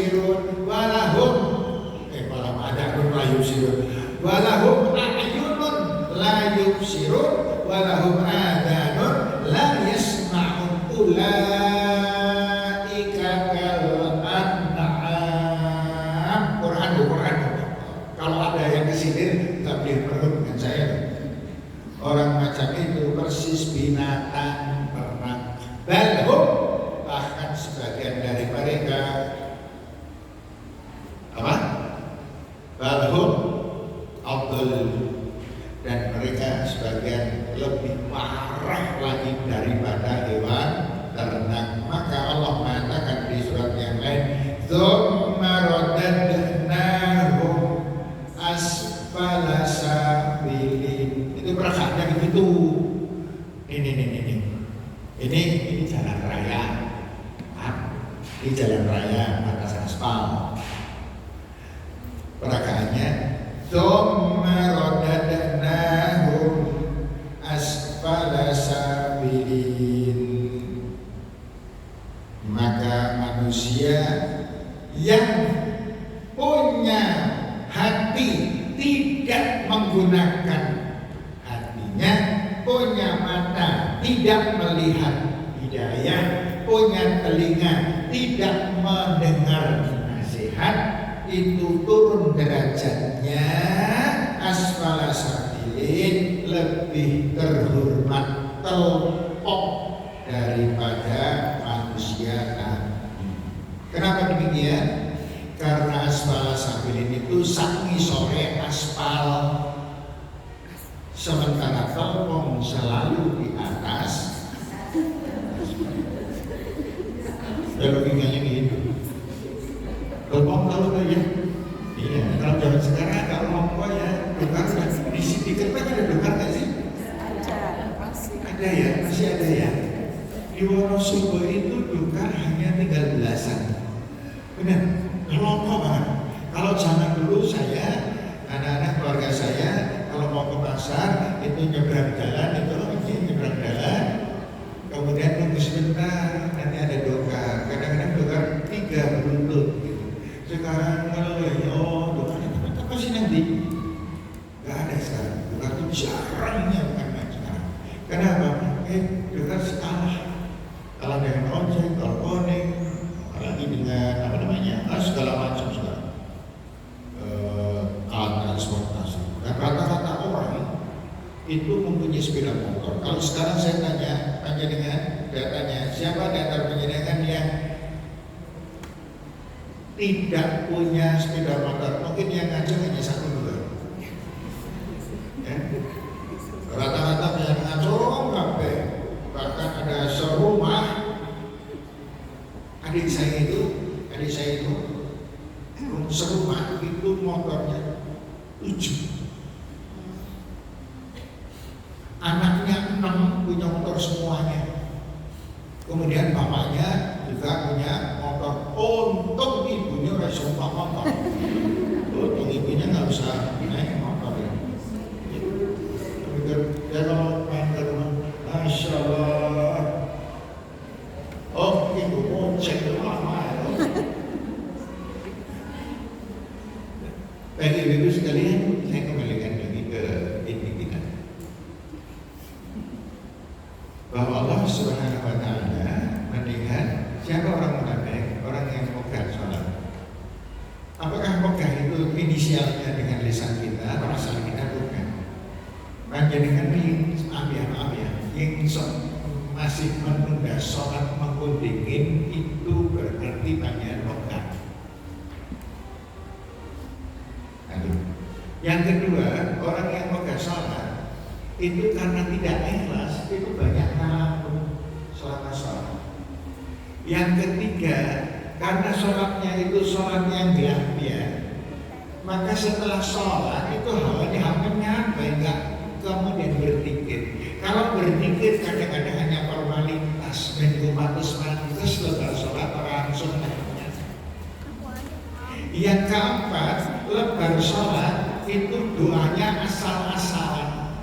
ulaika kal an'am. Quran. Kalau ada yang kesini tak boleh perlu dengan saya. Orang macam itu persis binatang ternak. Balhum, bahkan sebagian dari mereka apa? Balhum abdul, dan mereka sebagian lebih parah lagi daripada hewan ternak. Maka Allah mengatakan di surat yang lain, "Tsumma radadnahum asfala safilin." Itu perasaannya begitu. Ini jalan raya. Ini jalan raya atas aspal. Peragaannya, "Tsumma radadnahum asfala safilin." Maka manusia yang punya hati tidak menggunakan hatinya, punya mata tidak melihat hidayah, punya telinga tidak mendengar nasihat, itu turun derajatnya asfala safilin, lebih terhormat telpok daripada manusia tadi. Kenapa demikian? Karena asfala safilin itu sangi sore aspal, sementara telpong selalu di atas. Logikanya gitu. Telpong tahu kan ya? Iya. Kalau zaman sekarang kalau ngomong ya, dokar di sini kita ada dokar nggak sih? Ada ya, masih ada ya. Di Wonosobo itu dokar hanya tinggal belasan. Benar, kelompok banget. Kalau zaman dulu saya, anak-anak keluarga saya, kalau mau ke pasar itu nyebrang jalan, nyebrang jalan, kemudian tunggu sebentar, nanti ada dokar. Kadang-kadang dokar 3 beruntun. Gitu. Sekarang kalau dokarnya apa sih nanti? Gak ada sekarang. Dokar itu jarangnya bukan main sekarang. Kenapa? Dokar kalah. Kalah dengan ojek, teleponing, apalagi dengan segala macam sekarang. Alat transportasi. Dan rata-rata orang itu mempunyai sepeda motor. Kalau sekarang saya tanya dengan datanya, siapa di antara penjenengan yang tidak punya sepeda motor? Mungkin yang ngajeng hanya 1-2. Ya. Rata-rata yang ngajeng kabeh. Bahkan ada serumah adik saya itu serumah itu motornya 7. Anaknya 6 punya motor semuanya. Kemudian bapaknya juga punya motor. Untung ibunya udah sumpah motor. Untung ibunya nggak usah naik motor ya. Ya kalau main ke rumah, Masya Allah. Oh, ibu mau cek lama. Bagi ibu sekalian, saya kembalikan lagi ke inti kita. Bahwa Allah Subhanahu wa Ta'ala melihat siapa orang munafik, orang yang megah sholat. Apakah megah itu inisialnya dengan lisan kita, perasaan kita bukan? Panjenengan ini maaf ya, yang masih menunda sholat mengkudingin itu berarti panjenengan megah. Yang kedua, orang yang megah sholat itu karena tidak ikhlas, itu banyak ngalamun selama sholat. Yang ketiga, karena sholatnya itu sholat yang diambil, maka setelah sholat itu hawanya hampir nyampe, enggak kemudian berpikir. Kalau berpikir kadang-kadang hanya formalitas, mengumatus lebar sholat orang sunnahnya. Yang keempat, lebar sholat itu doanya asal-asalan.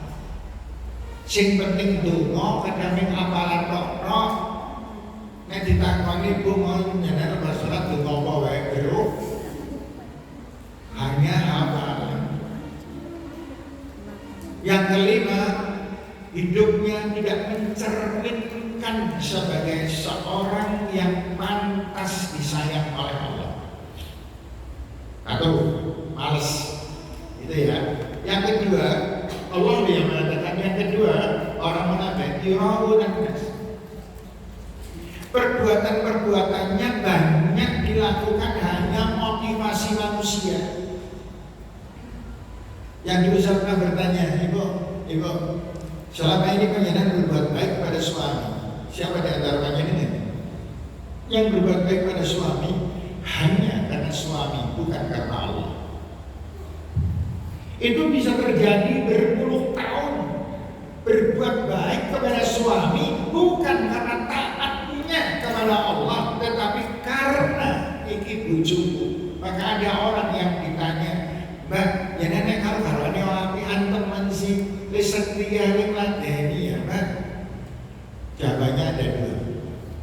Sing penting donga kadang apalan tok. Nek ditakoni Bu mau nyenar lebar sholat donga apa wae bro? Hanya hafalan. Yang kelima, hidupnya tidak mencerminkan ditakdirkan sebagai seorang yang pantas disayang oleh Allah. Atau males, itu ya. Yang kedua, Allah yang mengatakan yang kedua, orang munafik yurauna nas. Perbuatan-perbuatannya banyak dilakukan hanya motivasi manusia. Yang dulu saya pernah bertanya, ibu, selama ini panjenengan berbuat baik pada suami. Siapa di antara panjenengan yang berbuat baik pada suami hanya karena suami, bukan karena Allah? Itu bisa terjadi berpuluh tahun berbuat baik kepada suami bukan karena taatnya kepada Allah, tetapi karena iki bojoku. Maka ada orang yang ditanya, Mbak, ya nenek kalau ini orang teman sih setia ladeni ya Mbak. Jawabannya ada dua.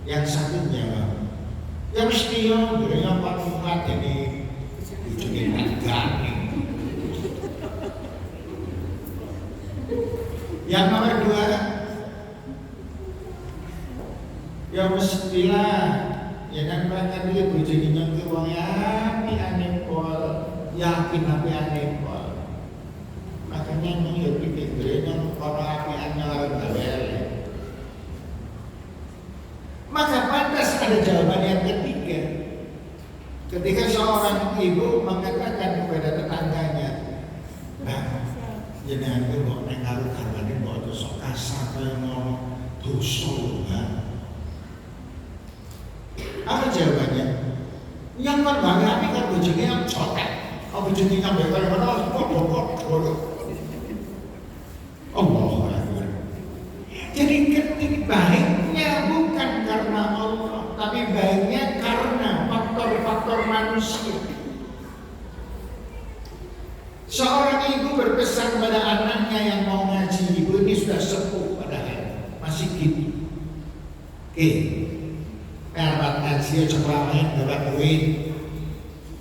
Yang satu jawab, ya mesti yang paling ladeni ujungnya gani. Yang nomor dua, ya mestilah ya kan mereka dulu bujuni nyongki wong yakin anepol, yakin api anepol. Makanya nyong pikir yang orang api anyar gabel. Maka pantas ada jawaban yang ketiga. Ketika seorang ibu mengatakan kepada tetangganya, nah, jenengan kuwi kok nek karo garwane kok sok kasar kaya ngono dosa lho. Apa jawabannya? Yang kan bangane kan bojone yang cotek. Apa bojone nyambe kaya ngono padha-padha. Allahu Akbar. Jadi ketika baiknya bukan karena Allah, tapi baiknya karena faktor-faktor manusia. Seorang ibu berpesan pada anaknya yang mau ngaji, ibu ini sudah sepuh padahal masih gitu. Oke, dapat ngaji coba main dapat duit.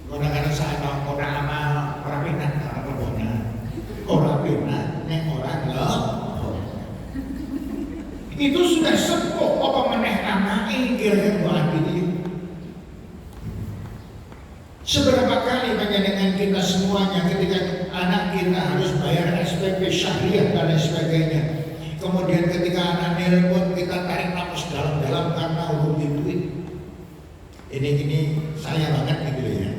Kadang-kadang saya mau orang pindah apa bona, orang pindah, neng orang loh. Itu sudah sepuh apa meneh anak kira-kira buat ini. Seberapa kali dengan kita semuanya ketika anak kita harus bayar SPP syariah dan lain sebagainya. Kemudian ketika anak nelpon kita tarik nafas dalam-dalam karena rugi duit. Ini saya banget gitu ya.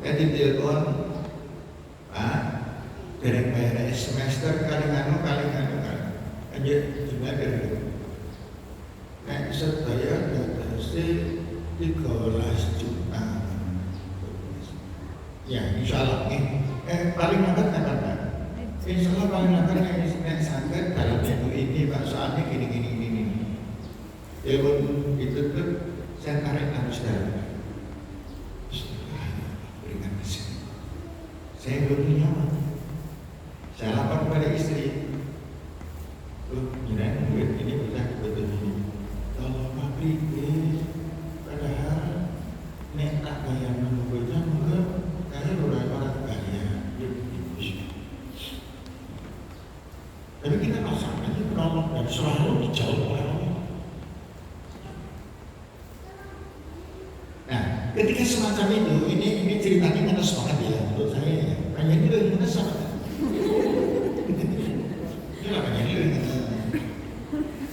Jadi telepon, Pak, dari bayar semester kali nganu. Aja juga dari. Nah, saya pasti 13 juta. Ya, insya Allah paling lambat kapan Pak? Insya Allah paling lambat yang disini sangat dalam minggu ini Pak, soalnya gini. Telepon itu tuh saya tarik harus dalam. Berikan kesini. Saya belum punya uang. Saya lapor kepada istri. Loh, gimana duit ini bisa betul ini? Kalau pabrik padahal nek tak bayar menunggunya mungkin karena orang kaya. Tapi kita pasangannya menolong dan selalu dijauh oleh Allah. Nah, ketika semacam itu, ini ceritanya ngenes banget ya menurut saya ya. Hanya ini lagi ngenes banget.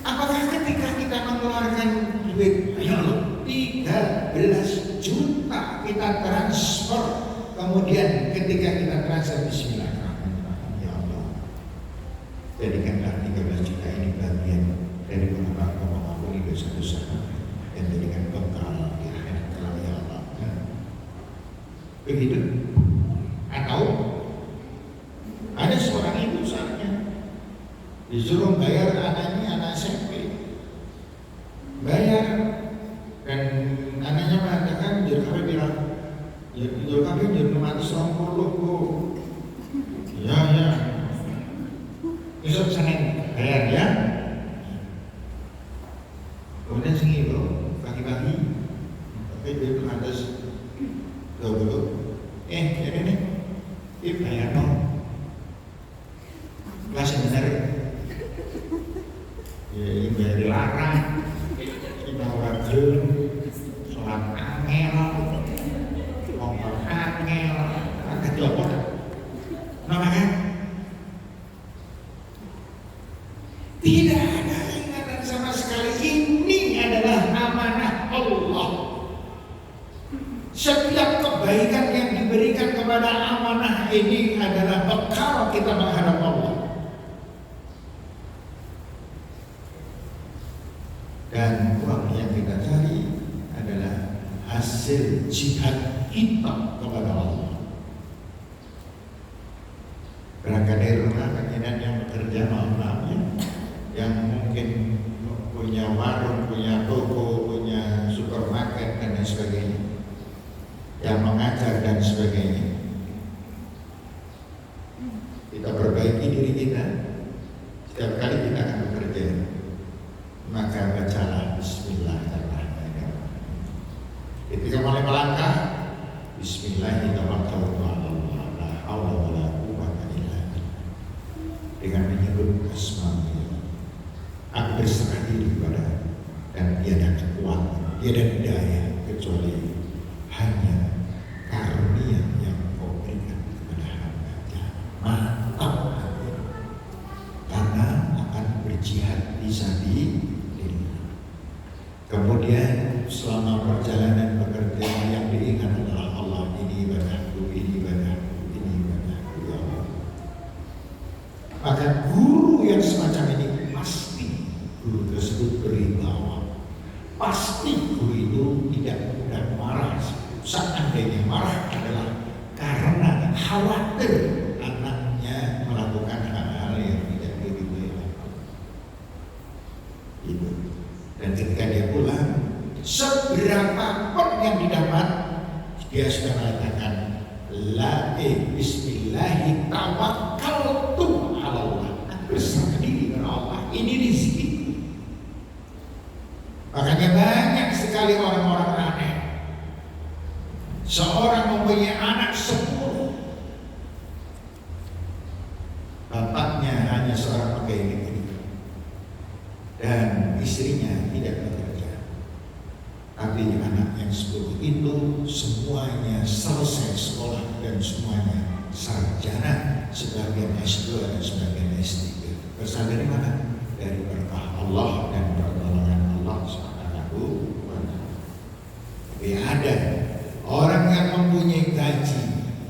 Apakah ketika kita mengeluarkan duit 13 juta kita transfer, kemudian ketika kita transfer bismillahirrahmanirrahim, ya Allah, jadikanlah 13 juta ini bagian dari pengampun mengampuni dosa-dosa dan jadikan bekal di akhirat kelak ya Allah. Begitu? Atau ada seorang ibu saatnya disuruh bayar anaknya, anak SMP bayar, dan anaknya mengatakan jadi bilang ya itu kami jadi 520 Bu. Ya besok Senin bayar ya. Kemudian sini bro pagi-pagi tapi dia 220 jadi nih bayar dong kelas benar ya ini bayar dilarang. sholat angel, ngomong angel, agak jopot. Namanya tidak ada ingatan sama sekali. Ini adalah amanah Allah. Setiap kebaikan yang diberikan kepada amanah ini adalah bekal kita menghadap Allah. Dan uang yang kita cari adalah hasil jihad kita kepada Allah. Berangkat dari rumah keinginan yang bekerja malam-malam, yang mungkin punya warung, punya toko, punya supermarket dan lain sebagainya, yang mengajar dan sebagainya. Kita perbaiki diri kita. Setiap kali kita akan bekerja, maka bacalah Bismillahirrahmanirrahim. Ketika mulai melangkah, Bismillahirrahmanirrahim. La haula wala quwwata illa billah. Dengan menyebut asma-Nya, aku berserah diri kepada, dan tiada kekuatan, tiada daya kecuali hanya karunia yang Kau berikan kepada hamba-Nya. Mantap hati, karena akan berjihad fisabilillah. Kemudian selama perjalanan bekerja yang diingat adalah Allah. Ini ibadahku, ini ibadahku, ini ibadahku, ya Allah. Maka guru yang semacam ini pasti guru tersebut berwibawa. Pasti guru itu tidak mudah marah. Seandainya marah adalah karena khawatir anaknya melakukan hal-hal yang tidak diridhoi Allah. Itu. Dan ketika dia pulang, seberapa pun yang didapat, dia sudah mengatakan Bismillahi tawakkaltu ala Allah. Aku berserah diri kepada Allah. Ini rezeki. Makanya banyak sekali orang-orang aneh. Seorang mempunyai anak 10, bapaknya hanya seorang pegawai negeri dan istrinya tidak bekerja. Tapi anak yang 10 itu semuanya selesai sekolah dan semuanya sarjana, sebagian S2 dan sebagian S3. Berasal dari mana? Dari berkah Allah dan pertolongan Allah Subhanahu wa ta'ala. Tapi ada orang yang mempunyai gaji,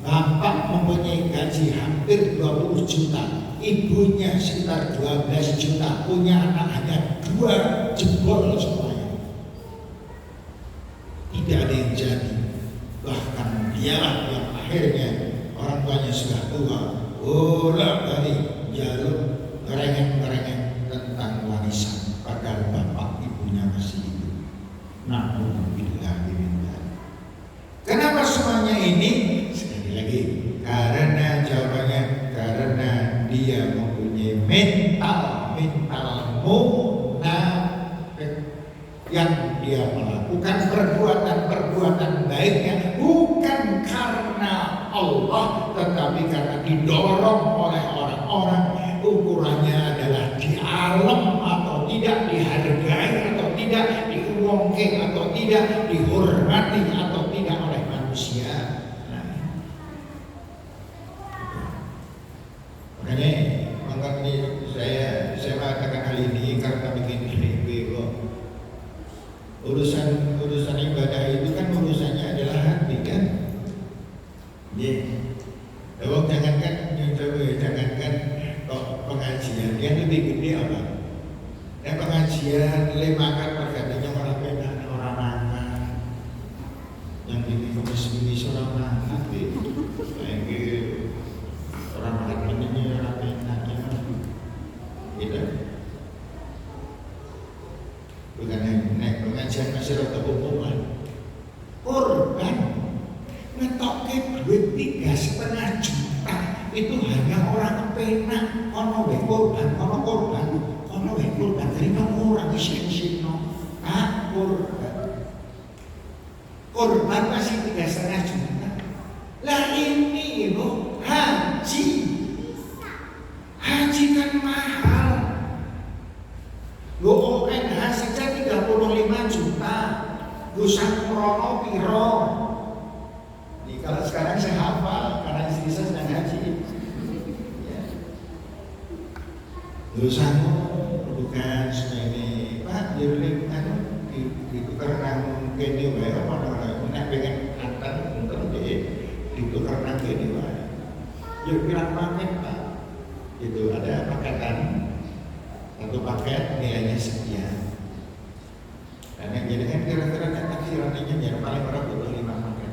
bapak mempunyai gaji hampir 20 juta, ibunya sekitar 12 juta, punya anak hanya 2, jebol semuanya. Tidak ada yang jadi. Bahkan dialah yang akhirnya orang tuanya sudah tua, bolak-balik jalur ngerengek tentang warisan, padahal bapak ibunya masih hidup. Na'udzubillah min dzalik. Kenapa semuanya ini? Sekali lagi, karena jawabannya karena dia mempunyai mental munafik, yang dia melakukan perbuatan baiknya bukan karena Allah, tetapi karena didorong oleh orang-orang. Ukurannya adalah di alam atau tidak, dihargai atau tidak, diuangkan atau tidak, dihormati atau tidak oleh manusia. Makanya saya mengatakan hal ini karena begini, urusan ibadah itu kan urusannya adalah hati kan. Jangankan pengajian, yang lebih gede apa? Yang pengajian, makan pergantinya orang beda, orang makan. Yang ini komis orang makan, lagi orang makan ini orang beda, gitu. Bukan naik pengajian masyarakat umuman, korban ngetoke duit 3,5 juta itu hanya orang penak. Kono we korban dari orang isin-isino korban masih 3,5 juta. Lah ini loh haji kan mahal. Lo ONH saja 35 juta. Gusan Rono Piro. Kalau sekarang saya hafal karena istri saya sedang haji. Ya. Gusanmu bukan ini Pak, jadi ditukar nang kene wae apa nek pengen antar mungkin ditukar nang kene wae. Yo pirang paket Pak. Itu ada paketan. Satu paket nilainya sekian. Karena jadi kan kira-kira nek taksirannya jadi paling orang butuh 5 paket.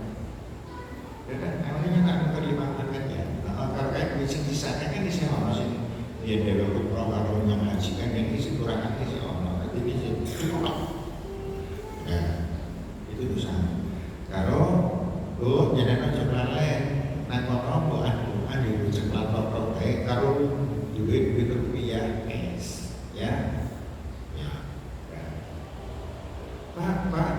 Ya kan, awalnya tak butuh 5 paket ya. Nah, kalau kayak bisa kan di sini masih dia dewa karo yang ngaji kan ini isi kurang hati sih Allah. Jadi cukup. Ya, itu dosa. Kalau jadi aja lain nang kono doa di ceklat apa kae karo duit rupiah es ya. Pak,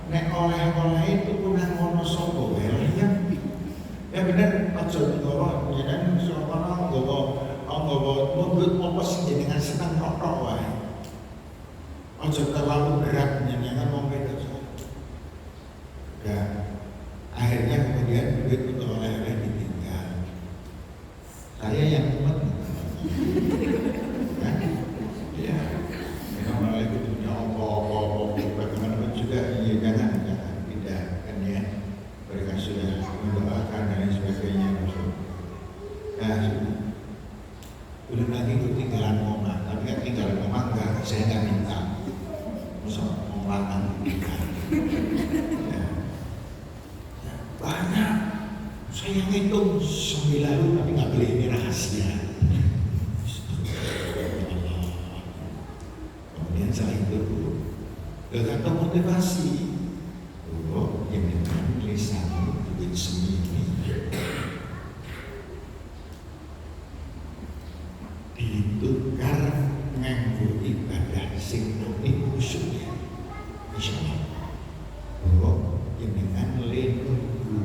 nek oleh-oleh itu punah ngono sapa wae ya bener aja nggawa jenengan sono nggawa mobil apa sing jenengan seneng rokok wae. Aja terlalu berat jenengan wong wedok. Ya, akhirnya kemudian duit untuk oleh-oleh ditinggal. Saya yang umat. Ya, memang oleh itu punya apa-apa bagaimana juga ya jangan tidak kan ya. Mereka sudah mendoakan dan sebagainya. Nah, belum lagi ketinggalan momen, tapi kan tinggalan momen enggak, saya nggak minta. Musuh melarang tinggal. Banyak, saya ngitung 9 lalu tapi nggak boleh ini rahasia. Kemudian setelah itu kata motivasi, yang dengan lisan duit sendiri ditukar nganggo ibadah sing nami khusyuk ya, insyaallah. Yang dengan menunggu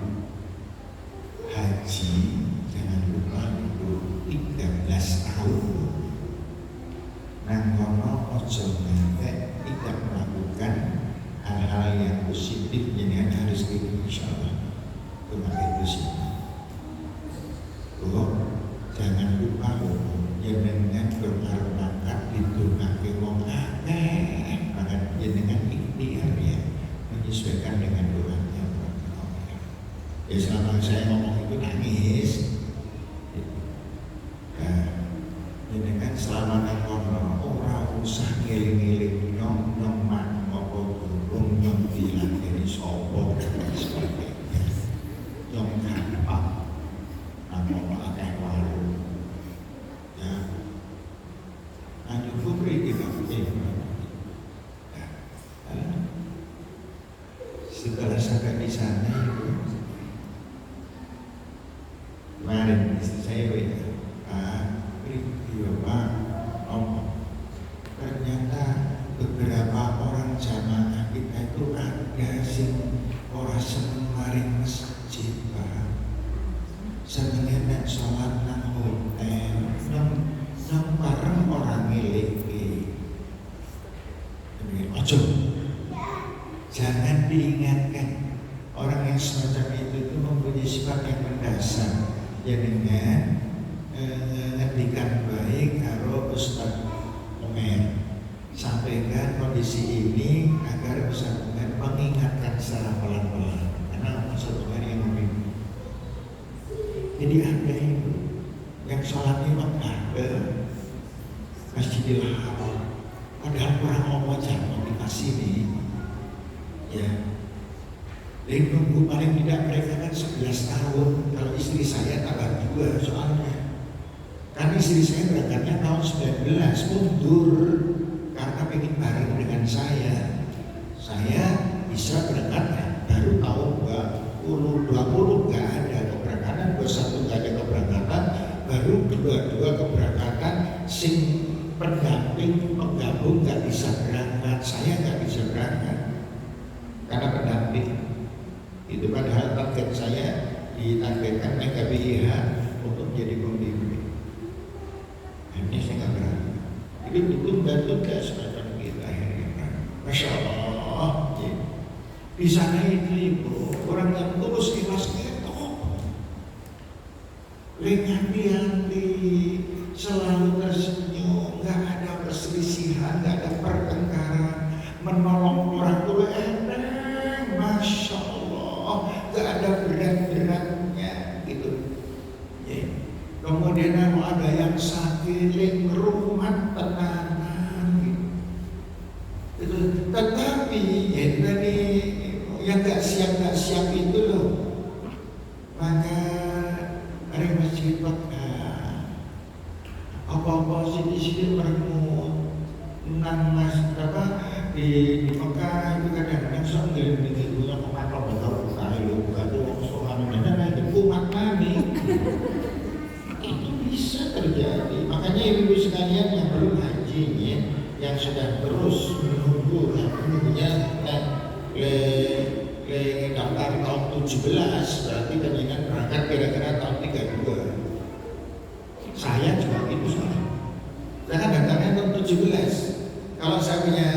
haji jangan lupa itu 13 tahun. Nang kono ojo ngantek tidak melakukan hal-hal yang positif yang harus kita insyaallah memakai positif. Jangan lupa yang dengan berharap ditungake wong akeh bahkan dengan ikhtiar ya menyesuaikan dengan doanya. Ya selama saya ngomong itu nangis. Dengan selama nang kono ora usah ngeling-eling nyong man ngopo burung nyong bilang dari sapa dan sebagainya. Nyong gampang namanya akeh warung. Ya. Anu kubri kita punya. Ya. Setelah sampai di sana itu kemarin istri saya ternyata beberapa orang jamaah kita itu ada sing orang seneng maring masjid Pak. Senengnya nek sholat nang hotel nang bareng orang ngeleke. Ojo, jangan diingatkan orang yang semacam itu mempunyai sifat yang mendasar. Dengan ngendikan baik karo Ustaz Omer sampaikan kondisi ini agar Ustaz Omer mengingatkan secara pelan-pelan karena Ustaz Omer yang memimpin. Jadi ada itu yang sholatnya Mekah ke Masjidil Haram padahal kurang ngomong jangan dikasih nih ya. Jadi nunggu paling tidak mereka kan 11 tahun. Kalau istri saya tambah 2 soalnya. Kan istri saya berangkatnya tahun 19 mundur karena pengen bareng dengan saya. Saya bisa berangkat baru tahun 20 nggak ada keberangkatan, 21 nggak ada keberangkatan, baru 22 keberangkatan sing pendamping penggabung nggak bisa berangkat, saya nggak bisa berangkat karena pendamping. Itu padahal target saya ditargetkan KBIH untuk jadi pembimbing. Ini saya nggak berani. Itu betul semacam kita akhirnya. Masya Allah. Di sana itu ibu, orang yang tulus ikhlas itu hati-hati, selalu tersenyum, nggak ada perselisihan, nggak ada pertengkaran, menolong orang tua enak, masya Allah, nggak ada berat-beratnya gitu. Ya. Kemudian kalau ada yang sakit, rumah tenangan gitu. Tetapi ya tadi yang nggak siap itu loh, maka ada masjid apa-apa sini bermut nang mas di Mekah itu kadang-kadang sambil punya pemantau betul bukan tuh soal mana itu umat kami itu bisa terjadi. Makanya ibu sekalian yang belum haji ya, yang sedang terus menunggunya daftar tahun 17 berarti dengan berangkat kira-kira tahun 32. Saya juga itu soalnya. Saya kan daftarnya tahun 17. Kalau saya punya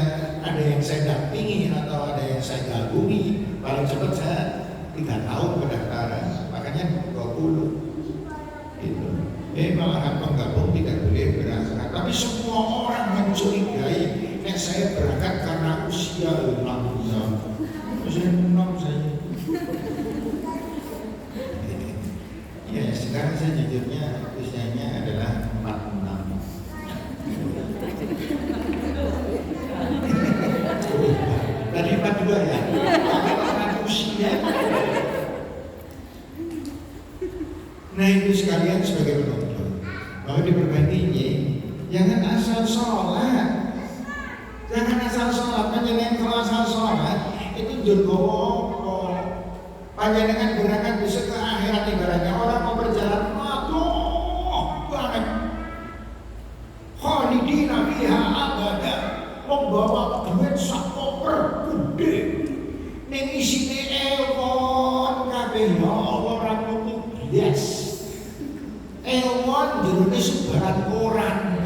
ada yang saya dampingi atau ada yang saya gabungi, paling cepat saya 3 tahun pendaftaran, makanya 20 gitu. Malah penggabung tidak boleh berangkat. Tapi semua orang mencurigai yang saya berangkat karena usia 6 tahun. Usia 6 saya. Ya sekarang saya jujurnya usianya adalah 46. Tadi 42 ya. Karena usia. Nah itu sekalian sebagai penonton, bahwa diperbaikinya jangan asal sholat, panjenengan kalau asal sholat itu jogowo, panjenengan gerakan bisa ke akhirat ibaratnya orang mau berjalan, aduh banget, khalidina fiha abada, membawa duit sak koper gede, ning isine ewon kabeh ya Allah ora yes. Ewon jerone sebaran koran.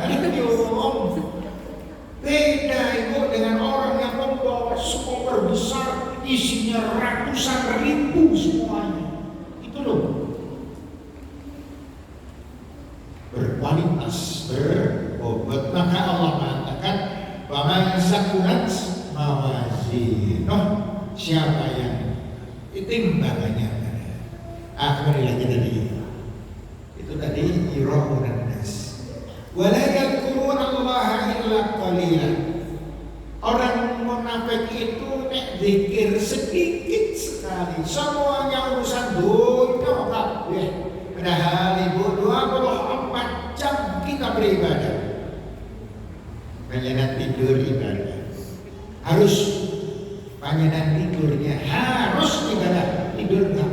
Beda itu dengan orang yang membawa skoper besar isinya ratusan ribu semuanya. Itu loh. Berkualitas, berbobot. Maka Allah mengatakan bahwa sakunat mawazinoh, siapa yang timbangannya kembali lagi tadi itu tadi yura'unan nas wa la yadhkurunallaha illa qalilan. Orang munafik itu nek zikir sedikit sekali, semuanya urusan dunia kabeh. Padahal ibu 24 jam kita beribadah. Panjenengan tidur ibadah. Harus panjenengan tidurnya harus ibadah. Tidur enggak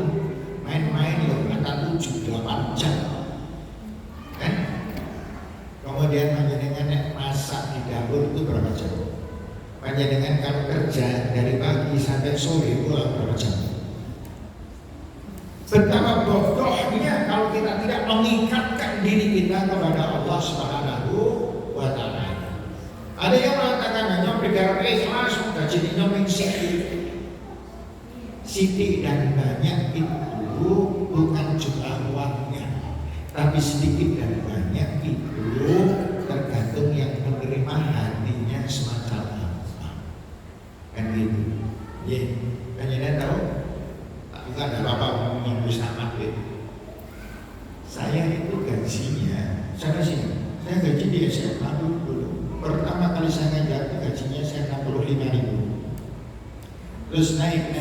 main-main loh, kata 7-8 jam kan? Kemudian panjenengan masak di dapur itu berapa jam? Panjenengan kalau kerja dari pagi sampai sore pulang berapa jam? Betapa bodohnya kalau kita tidak mengikatkan diri kita kepada Allah Subhanahu wa Ta'ala. Ada yang mengatakan hanya bergarap ikhlas gajinya Siti dan banyak itu bukan jumlah uangnya, tapi sedikit dan banyak itu tergantung yang menerima hatinya semacam apa. Kan gitu. Ya, kalian tahu? Tak ada apa-apa yang bisa itu. Saya itu gajinya, saya gaji di SMA dulu. Pertama kali saya ngajar gajinya saya 65.000. Terus naik.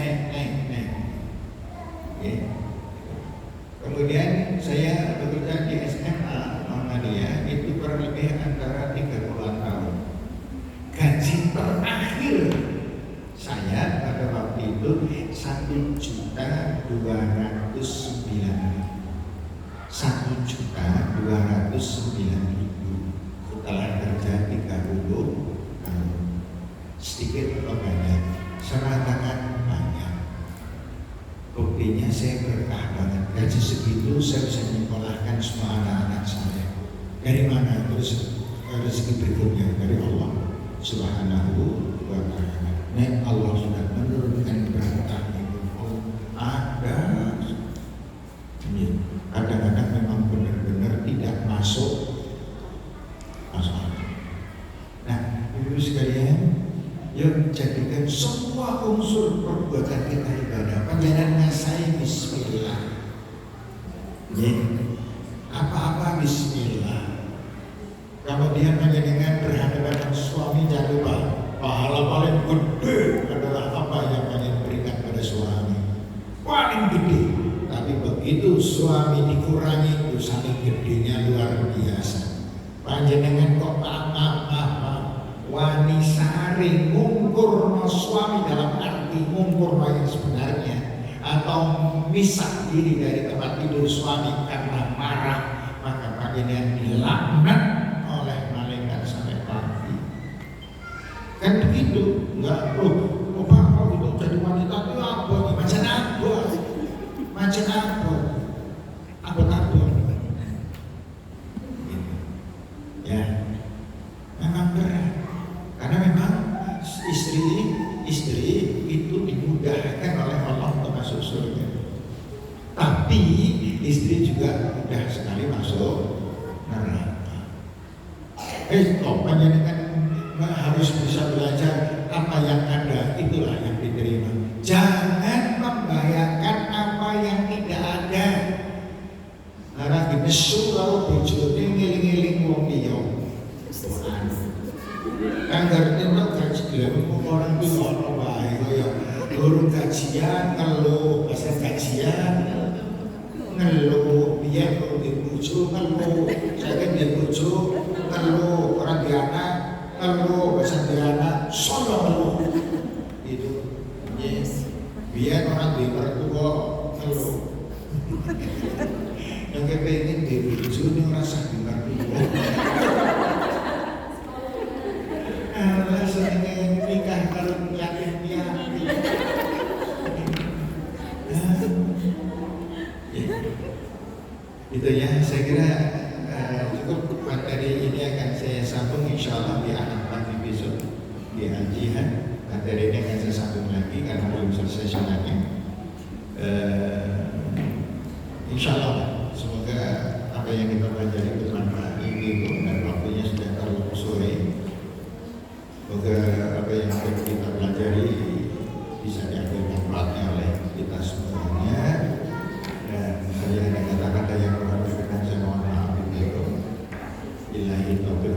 Ya. Kemudian saya bekerja di SMA Muhammadiyah itu kurang lebih antara 30 tahun. Gaji terakhir saya pada waktu itu 1.209.000. 1.209.000 setelah kerja 30 tahun. Sedikit atau banyak, seratakan banyak. Buktinya saya berkah banget. Gaji segitu saya bisa menyekolahkan semua anak-anak saya. Dari mana? Terus rezeki berikutnya dari Allah Subhanahu wa Ta'ala. Allah sudah menurunkan berapa dan semua unsur perbuatan kita ibadah panjenengan ngasai bismillah. Apa-apa bismillah. Kemudian panjenengan berhadapan dengan suami, jangan lupa pahala paling gede adalah apa yang panjenengan berikan pada suami. Paling gede. Tapi begitu suami dikurangi, itu saking gedenya luar biasa. Panjenengan kok wani sari ngungkur no suami dalam arti ngungkur no yang sebenarnya, atau misah diri dari tempat tidur suami karena marah, maka panjenengan dilaknat oleh malaikat sampai pagi. Kan begitu, enggak loh, Pak, kalau itu jadi wanita itu apa? Macam apa? Macam apa? Apa? Ya, memang berat. Karena memang istri itu dimudahkan oleh Allah untuk masuk surga. Tapi istri juga mudah sekali masuk neraka. Panjenengan harus bisa belajar apa yang ada, itulah yang diterima. Jangan membayangkan apa yang tidak ada. Karena dinesu kalau bojone ngeling-eling wong liya. Anggar tembak kajian orang itu ono wae kaya guru kajian ngeluh, pasal kajian ngeluh, biar kalau di bojo ngeluh, saya di bojo ngeluh, orang di anak ngeluh, pasal di anak sono ngeluh. Itu biar orang di mertua ngeluh. Yang kepengen di bojo ini rasa di mertua. Allah seneng nikah kalau yakin piati. Itu ya, saya kira cukup materi ini akan saya sambung insya Allah di anak pagi besok di Al-Jihad. Materi ini akan saya sambung lagi karena belum selesai soalnya. Insya Allah semoga apa yang kita pelajari bermanfaat ini dan waktunya sudah terlalu sore. Semoga apa yang kita pelajari bisa diambil manfaatnya oleh kita semuanya. Dan saya ada kata-kata yang kurang berkenan, saya mohon maaf itu. Ilahi taufiq